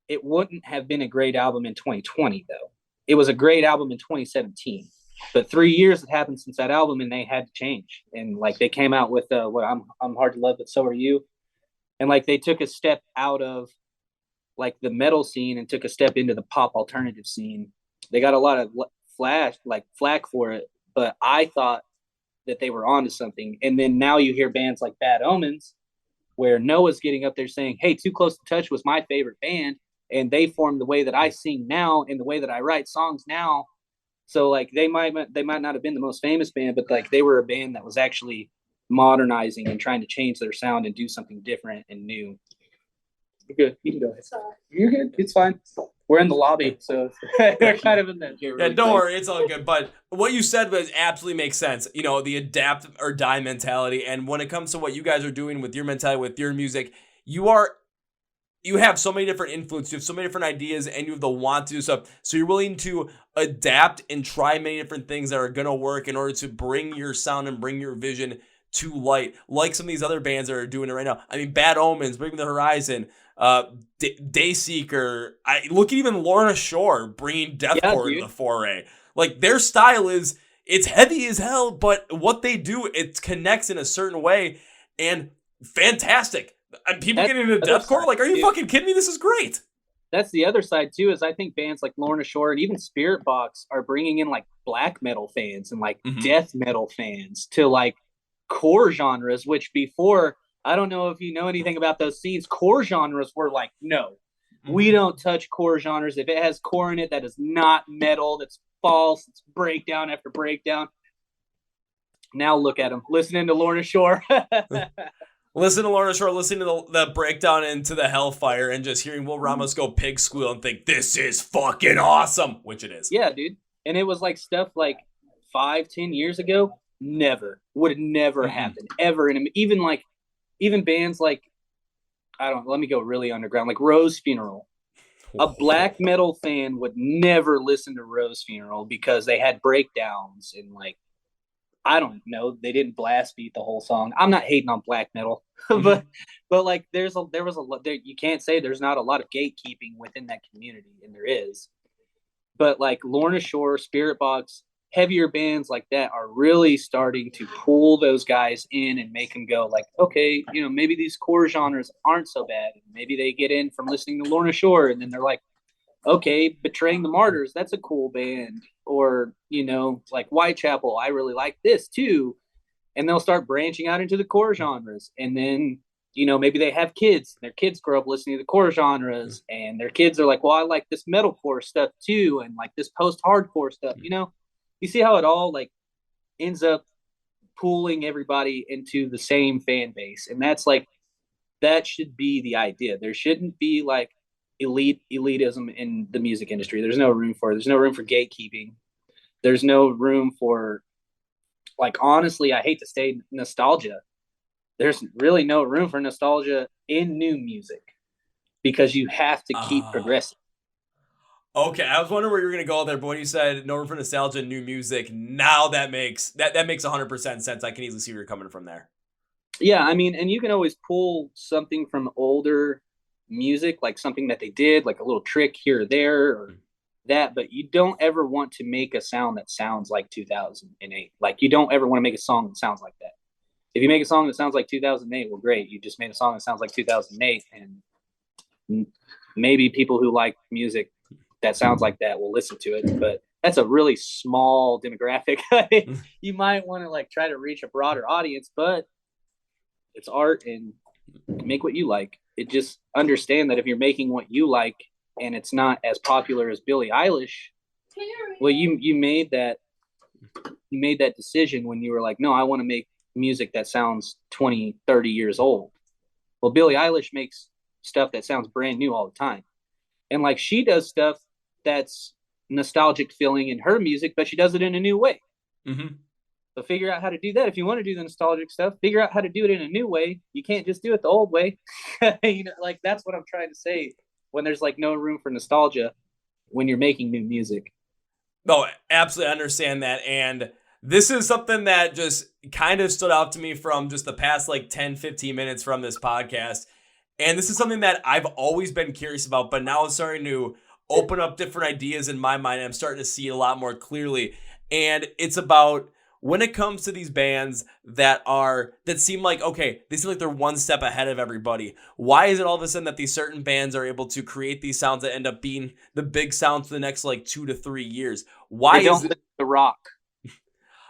Speaker 3: It wouldn't have been a great album in 2020 though. It was a great album in 2017. But 3 years had happened since that album, and they had to change. And like they came out with what I'm Hard to Love, But So Are You. And like they took a step out of like the metal scene and took a step into the pop alternative scene. They got a lot of flack for it, but I thought that they were onto something. And then now you hear bands like Bad Omens, where Noah's getting up there saying, hey, Too Close to Touch was my favorite band, and they formed the way that I sing now and the way that I write songs now. So like they might not have been the most famous band, but like they were a band that was actually modernizing and trying to change their sound and do something different and new. You're good. You can go ahead. You're good. It's fine. We're in the lobby, so they're kind of in there.
Speaker 1: Yeah, don't worry, it's all good. But what you said absolutely makes sense. The adapt or die mentality. And when it comes to what you guys are doing with your mentality, with your music, you have so many different influences, you have so many different ideas, and you have the want to do stuff. So you're willing to adapt and try many different things that are going to work in order to bring your sound and bring your vision to light, like some of these other bands that are doing it right now. I mean, Bad Omens, Bring Me the Horizon, Dayseeker. Look at even Lorna Shore bringing deathcore into the foray. Like, their style it's heavy as hell, but what they do, it connects in a certain way, and fantastic. And people getting into deathcore, like, are you fucking kidding me? This is great.
Speaker 3: That's the other side too, is I think bands like Lorna Shore and even Spiritbox are bringing in like black metal fans and like death metal fans to like core genres, which before, I don't know if you know anything about those scenes, core genres were like, no, we don't touch core genres. If it has core in it, that is not metal. That's false. It's breakdown after breakdown. Now look at them, listening to Lorna Shore.
Speaker 1: Listen to Lorna Shore, listening to the breakdown into the Hellfire, and just hearing Will Ramos go pig squeal and think, this is fucking awesome, which it is.
Speaker 3: Yeah, dude. And it was like stuff like 5-10 years ago, would have never happened, ever. And even bands like, let me go really underground, like Rose Funeral. A black metal fan would never listen to Rose Funeral because they had breakdowns and like, I don't know, they didn't blast beat the whole song. I'm not hating on black metal, but like there was a lot there. You can't say there's not a lot of gatekeeping within that community, and there is. But like Lorna Shore, Spiritbox, heavier bands like that are really starting to pull those guys in and make them go like, okay, maybe these core genres aren't so bad. Maybe they get in from listening to Lorna Shore, and then they're like, okay, Betraying the Martyrs, that's a cool band. Or, like Whitechapel, I really like this too. And they'll start branching out into the core genres. And then, maybe they have kids. Their kids grow up listening to the core genres. And their kids are like, well, I like this metalcore stuff too. And like this post-hardcore stuff, You see how it all like ends up pulling everybody into the same fan base. And that's that should be the idea. There shouldn't be like elitism in the music industry. There's no room for it. There's no room for gatekeeping. There's no room for, like, honestly, I hate to say nostalgia. There's really no room for nostalgia in new music because you have to keep progressing.
Speaker 1: Okay, I was wondering where you were gonna go there, but when you said no room for nostalgia in new music, now that makes 100% sense. I can easily see where you're coming from there.
Speaker 3: Yeah, I mean, and you can always pull something from older music, like something that they did, like a little trick here or there or that, but you don't ever want to make a sound that sounds like 2008. Like, you don't ever want to make a song that sounds like that. If you make a song that sounds like 2008, well, great. You just made a song that sounds like 2008, and maybe people who like music that sounds like that will listen to it, but that's a really small demographic. You might want to like try to reach a broader audience, but it's art, and make what you like. It just understand that if you're making what you like and it's not as popular as Billie Eilish, well, you made that decision when you were like, no, I want to make music that sounds 20, 30 years old. Well, Billie Eilish makes stuff that sounds brand new all the time. And like, she does stuff that's nostalgic feeling in her music, but she does it in a new way.
Speaker 1: Mm-hmm.
Speaker 3: So figure out how to do that. If you want to do the nostalgic stuff, figure out how to do it in a new way. You can't just do it the old way. You know, like, that's what I'm trying to say when there's like no room for nostalgia when you're making new music.
Speaker 1: No, absolutely understand that. And this is something that just kind of stood out to me from just the past like 10, 15 minutes from this podcast. And this is something that I've always been curious about, but now it's starting to open up different ideas in my mind. I'm starting to see it a lot more clearly. And it's about when it comes to these bands that seem like, okay, they seem like they're one step ahead of everybody. Why is it all of a sudden that these certain bands are able to create these sounds that end up being the big sounds for the next like 2 to 3 years? Why
Speaker 3: they don't listen to rock?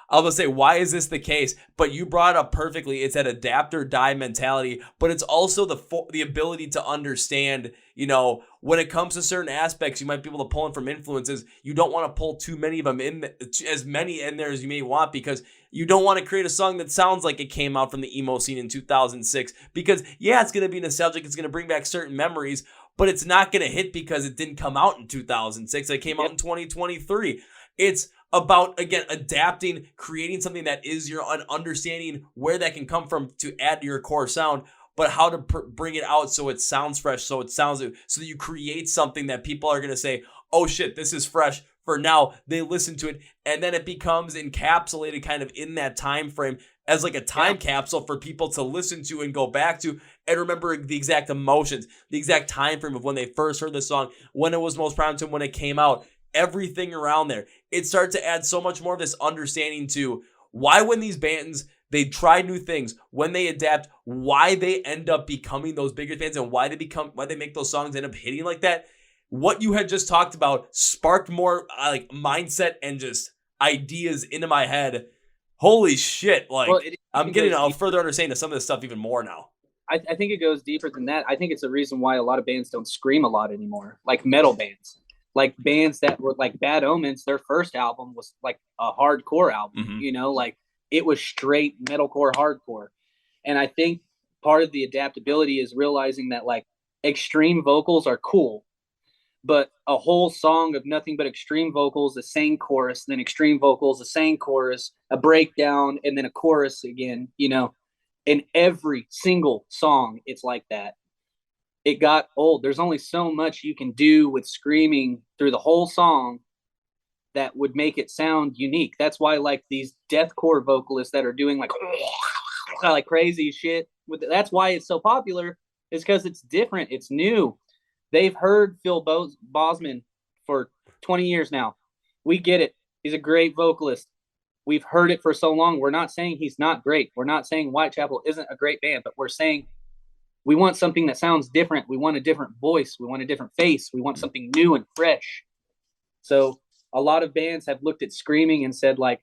Speaker 1: I was going to say, why is this the case? But you brought it up perfectly. It's that adapt or die mentality, but it's also the ability to understand, you know, when it comes to certain aspects, you might be able to pull in from influences. You don't want to pull too many of them in, as many in there as you may want, because you don't want to create a song that sounds like it came out from the emo scene in 2006. Because, yeah, it's going to be nostalgic. It's going to bring back certain memories, but it's not going to hit because it didn't come out in 2006. It came out in 2023. It's about, again, adapting, creating something that is your understanding where that can come from to add to your core sound, but how to bring it out so it sounds fresh, so that you create something that people are going to say, oh shit, this is fresh for now. They listen to it, and then it becomes encapsulated kind of in that time frame as like a time capsule for people to listen to and go back to and remember the exact emotions, the exact time frame of when they first heard the song, when it was most prominent to them, when it came out. Everything around there. It starts to add so much more of this understanding to why when these bands, they try new things, when they adapt, why they end up becoming those bigger fans and why they make those songs end up hitting like that. What you had just talked about sparked more like mindset and just ideas into my head. Holy shit. Like, well, I'm getting a further understanding of some of this stuff even more now.
Speaker 3: I think it goes deeper than that. I think it's a reason why a lot of bands don't scream a lot anymore, like metal bands. Like bands that were like Bad Omens, their first album was like a hardcore album, you know, like it was straight metalcore hardcore. And I think part of the adaptability is realizing that like extreme vocals are cool, but a whole song of nothing but extreme vocals, the same chorus, then extreme vocals, the same chorus, a breakdown, and then a chorus again, you know, in every single song, it's like that. It got old. There's only so much you can do with screaming through the whole song that would make it sound unique. That's why like these deathcore vocalists that are doing like crazy shit, that's why it's so popular, is because it's different. It's new. They've heard Phil Bosman for 20 years now. We get it. He's a great vocalist. We've heard it for so long. We're not saying he's not great. We're not saying Whitechapel isn't a great band, but we're saying we want something that sounds different. We want a different voice. We want a different face. We want something new and fresh. So a lot of bands have looked at screaming and said, like,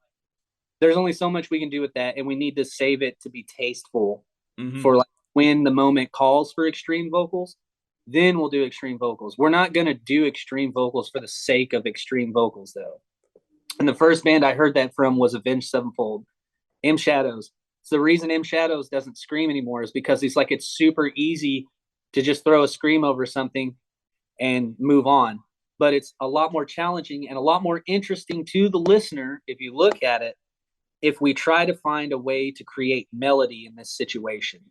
Speaker 3: there's only so much we can do with that, and we need to save it to be tasteful for like when the moment calls for extreme vocals. Then we'll do extreme vocals. We're not going to do extreme vocals for the sake of extreme vocals, though. And the first band I heard that from was Avenged Sevenfold, M Shadows. So the reason M Shadows doesn't scream anymore is because it's super easy to just throw a scream over something and move on. But it's a lot more challenging and a lot more interesting to the listener, if you look at it, if we try to find a way to create melody in this situation.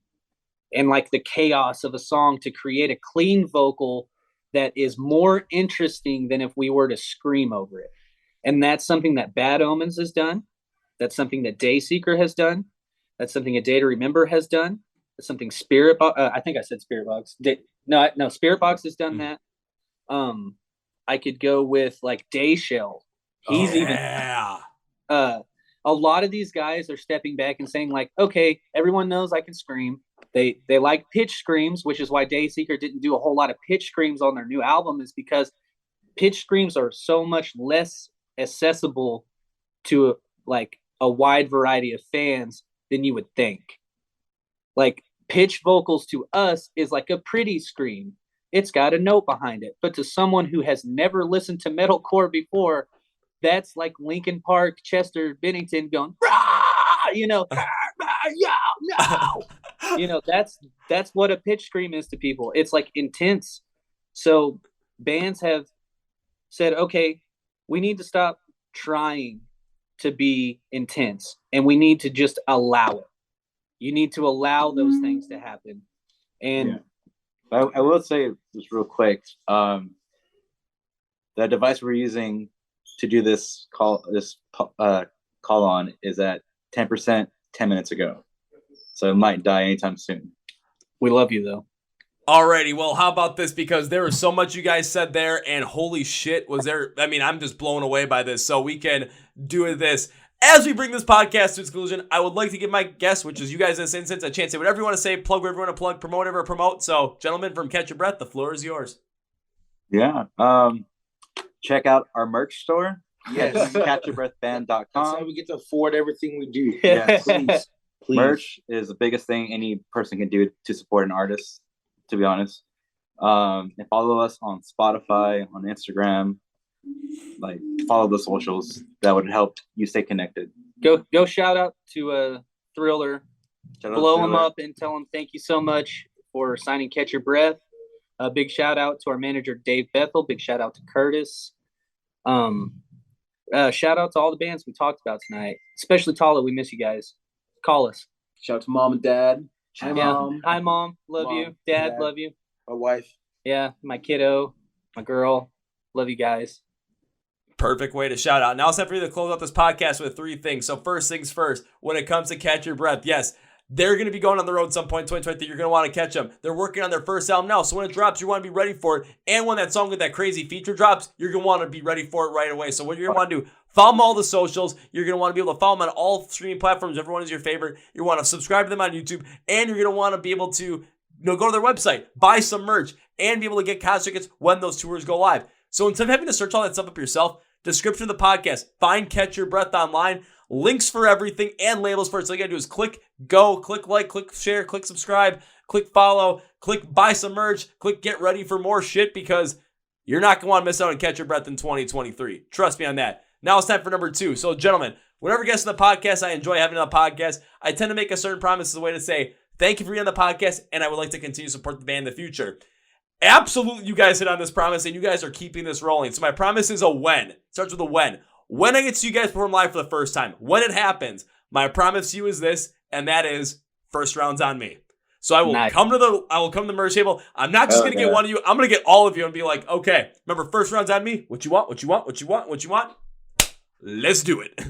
Speaker 3: And like the chaos of a song, to create a clean vocal that is more interesting than if we were to scream over it. And that's something that Bad Omens has done. That's something that Dayseeker has done. That's something A Day to Remember has done. That's something I think I said Spiritbox. No, Spiritbox has done that. I could go with like Dayshell. He's a lot of these guys are stepping back and saying like, okay, everyone knows I can scream. They like pitch screams, which is why Dayseeker didn't do a whole lot of pitch screams on their new album, is because pitch screams are so much less accessible to like a wide variety of fans than you would think. Like pitch vocals to us is like a pretty scream. It's got a note behind it. But to someone who has never listened to metalcore before, that's like Linkin Park, Chester Bennington going, rah! You know, no. You know, that's what a pitch scream is to people. It's like intense. So bands have said, okay, we need to stop trying to be intense and we need to just allow it. You need to allow those things to happen. And
Speaker 4: I will say just real quick, the device we're using to do this call on is at 10% 10 minutes ago. So it might die anytime soon.
Speaker 3: We love you though.
Speaker 1: Alrighty, well, how about this? Because there was so much you guys said there, and holy shit, was there. I mean, I'm just blown away by this. So we can do this. As we bring this podcast to its conclusion, I would like to give my guest, which is you guys in this instance, a chance to say whatever you want to say, plug whatever you want to plug, promote whatever promote. So, gentlemen, from Catch Your Breath, the floor is yours.
Speaker 4: Yeah. Check out our merch store.
Speaker 5: Yes.
Speaker 4: CatchYourBreathBand.com.
Speaker 5: That's how we get to afford everything we do.
Speaker 4: Yes.
Speaker 5: Please.
Speaker 4: Merch is the biggest thing any person can do to support an artist, to be honest. And follow us on Spotify, on Instagram. Like, follow the socials. That would help you stay connected.
Speaker 3: Go shout out to Thriller. Blow him up and tell him thank you so much for signing Catch Your Breath. A big shout out to our manager Dave Bethel. Big shout out to Curtis. Shout out to all the bands we talked about tonight, especially Tallah. We miss you guys. Call us.
Speaker 5: Shout out to mom and dad. Hi, Mom.
Speaker 3: Hi, Mom. Love you. Dad, love you.
Speaker 5: My wife.
Speaker 3: Yeah, my kiddo, my girl. Love you guys.
Speaker 1: Perfect way to shout out. Now it's time for you to close out this podcast with three things. So first things first, when it comes to Catch Your Breath, yes, they're going to be going on the road some point in 2023. You're going to want to catch them. They're working on their first album now. So when it drops, you want to be ready for it. And when that song with that crazy feature drops, you're going to want to be ready for it right away. So what you're going to want to do, follow them all the socials. You're going to want to be able to follow them on all streaming platforms. Everyone is your favorite. You want to subscribe to them on YouTube. And you're going to want to be able to go to their website, buy some merch, and be able to get concert tickets when those tours go live. So instead of having to search all that stuff up yourself, description of the podcast, find Catch Your Breath online, links for everything, and labels for it. So all you got to do is click like, click share, click subscribe, click follow, click buy some merch, click get ready for more shit, because you're not going to want to miss out on Catch Your Breath in 2023. Trust me on that. Now it's time for number 2. So gentlemen, whenever guests on the podcast, I enjoy having on the podcast. I tend to make a certain promise as a way to say, thank you for being on the podcast, and I would like to continue to support the band in the future. Absolutely, you guys hit on this promise, and you guys are keeping this rolling. So my promise is a when. It starts with a when. When I get to see you guys perform live for the first time, when it happens, my promise to you is this, and that is first round's on me. So I will come to the merch table. I'm not just gonna get one of you. I'm gonna get all of you and be like, okay, remember, first round's on me. What you want? What you want? What you want? What you want? Let's do it.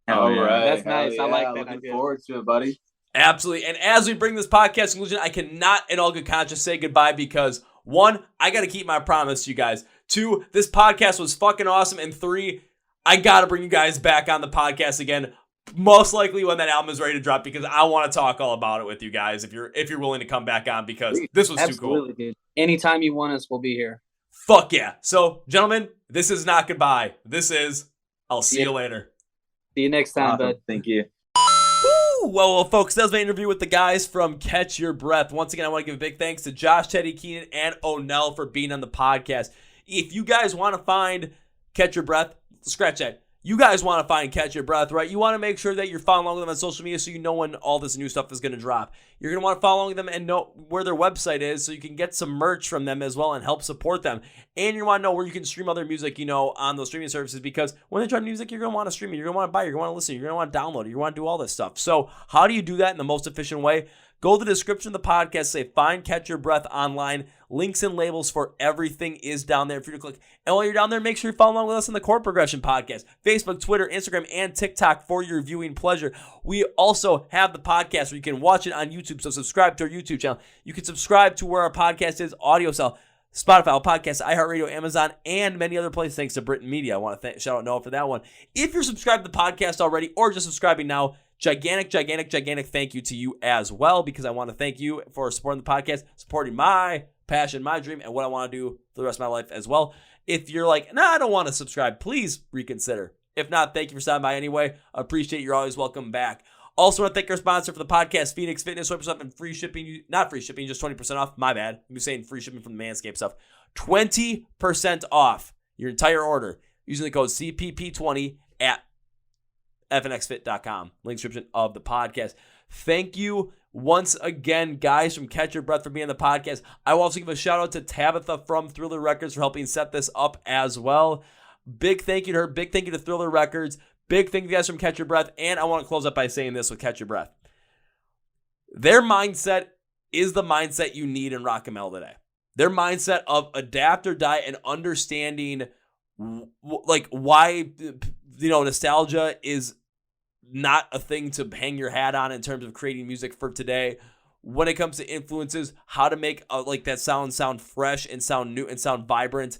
Speaker 2: All right,
Speaker 3: that's nice. I like that.
Speaker 2: Looking forward to it, buddy.
Speaker 1: Absolutely. And as we bring this podcast to conclusion, I cannot in all good conscience say goodbye, because 1, I got to keep my promise to you guys. 2, this podcast was fucking awesome. And 3, I got to bring you guys back on the podcast again, most likely when that album is ready to drop, because I want to talk all about it with you guys if you're willing to come back on, because this was too cool.
Speaker 3: Dude. Anytime you want us, we'll be here.
Speaker 1: Fuck yeah. So, gentlemen, this is not goodbye. This is I'll see you later.
Speaker 3: See you next time, bud.
Speaker 4: Thank you.
Speaker 1: Well, folks, that was my interview with the guys from Catch Your Breath. Once again, I want to give a big thanks to Josh, Teddy, Keenan, and O'Nell for being on the podcast. If you guys want to find Catch Your Breath, scratch that. You guys want to find Catch Your Breath, right? You want to make sure that you're following along with them on social media so you know when all this new stuff is going to drop. You're going to want to follow along with them and know where their website is so you can get some merch from them as well and help support them. And you want to know where you can stream other music, on those streaming services, because when they drop music, you're going to want to stream it. You're going to want to buy it. You're going to want to listen. You're going to want to download it. You want to do all this stuff. So how do you do that in the most efficient way? Go to the description of the podcast, say find Catch Your Breath online. Links and labels for everything is down there for you to click. And while you're down there, make sure you follow along with us on the Chord Progression podcast. Facebook, Twitter, Instagram, and TikTok for your viewing pleasure. We also have the podcast where you can watch it on YouTube, so subscribe to our YouTube channel. You can subscribe to where our podcast is, audio cell, Spotify, Apple Podcasts, iHeartRadio, Amazon, and many other places thanks to Britain Media. I want to shout out Noah for that one. If you're subscribed to the podcast already or just subscribing now, gigantic thank you to you as well, because I want to thank you for supporting the podcast, supporting my passion, my dream, and what I want to do for the rest of my life as well. If you're like, nah, I don't want to subscribe, please reconsider. If not, thank you for stopping by anyway. Appreciate you. You're always welcome back. Also, want to thank our sponsor for the podcast, Phoenix Fitness. 20% and free shipping. Not free shipping, just 20% off. My bad. I'm saying free shipping from the Manscaped stuff. 20% off your entire order using the code CPP20 at fnxfit.com. Link description of the podcast. Thank you once again, guys, from Catch Your Breath for being on the podcast. I will also give a shout out to Tabitha from Thriller Records for helping set this up as well. Big thank you to her. Big thank you to Thriller Records. Big thank you guys from Catch Your Breath. And I want to close up by saying this with Catch Your Breath. Their mindset is the mindset you need in rock and metal today. Their mindset of adapt or die and understanding like why nostalgia is not a thing to hang your hat on in terms of creating music for today. When it comes to influences, how to make that sound fresh and sound new and sound vibrant.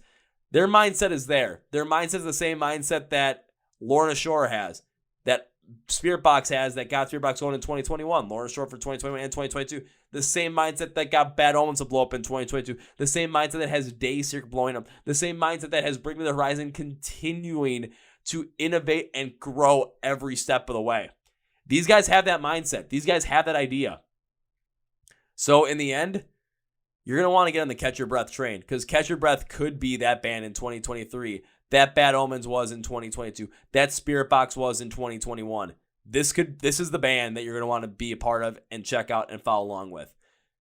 Speaker 1: Their mindset is there. Their mindset is the same mindset that Lorna Shore has, that Spiritbox has, that got Spiritbox going in 2021. Lorna Shore for 2021 and 2022. The same mindset that got Bad Omens to blow up in 2022. The same mindset that has Daysir blowing up. The same mindset that has Bring Me the Horizon continuing to innovate and grow every step of the way. These guys have that mindset. These guys have that idea. So in the end, you're going to want to get on the Catch Your Breath train, because Catch Your Breath could be that band in 2023. That Bad Omens was in 2022. That Spiritbox was in 2021. This is the band that you're going to want to be a part of and check out and follow along with.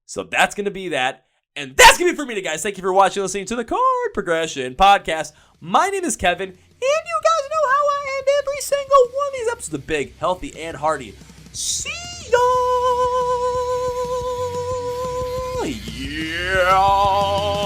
Speaker 1: So that's going to be that. And that's going to be it for me today, guys. Thank you for watching and listening to the Chord Progression Podcast. My name is Kevin, and you guys know how I end every single one of these episodes. The big, healthy, and hearty. See ya! Yeah!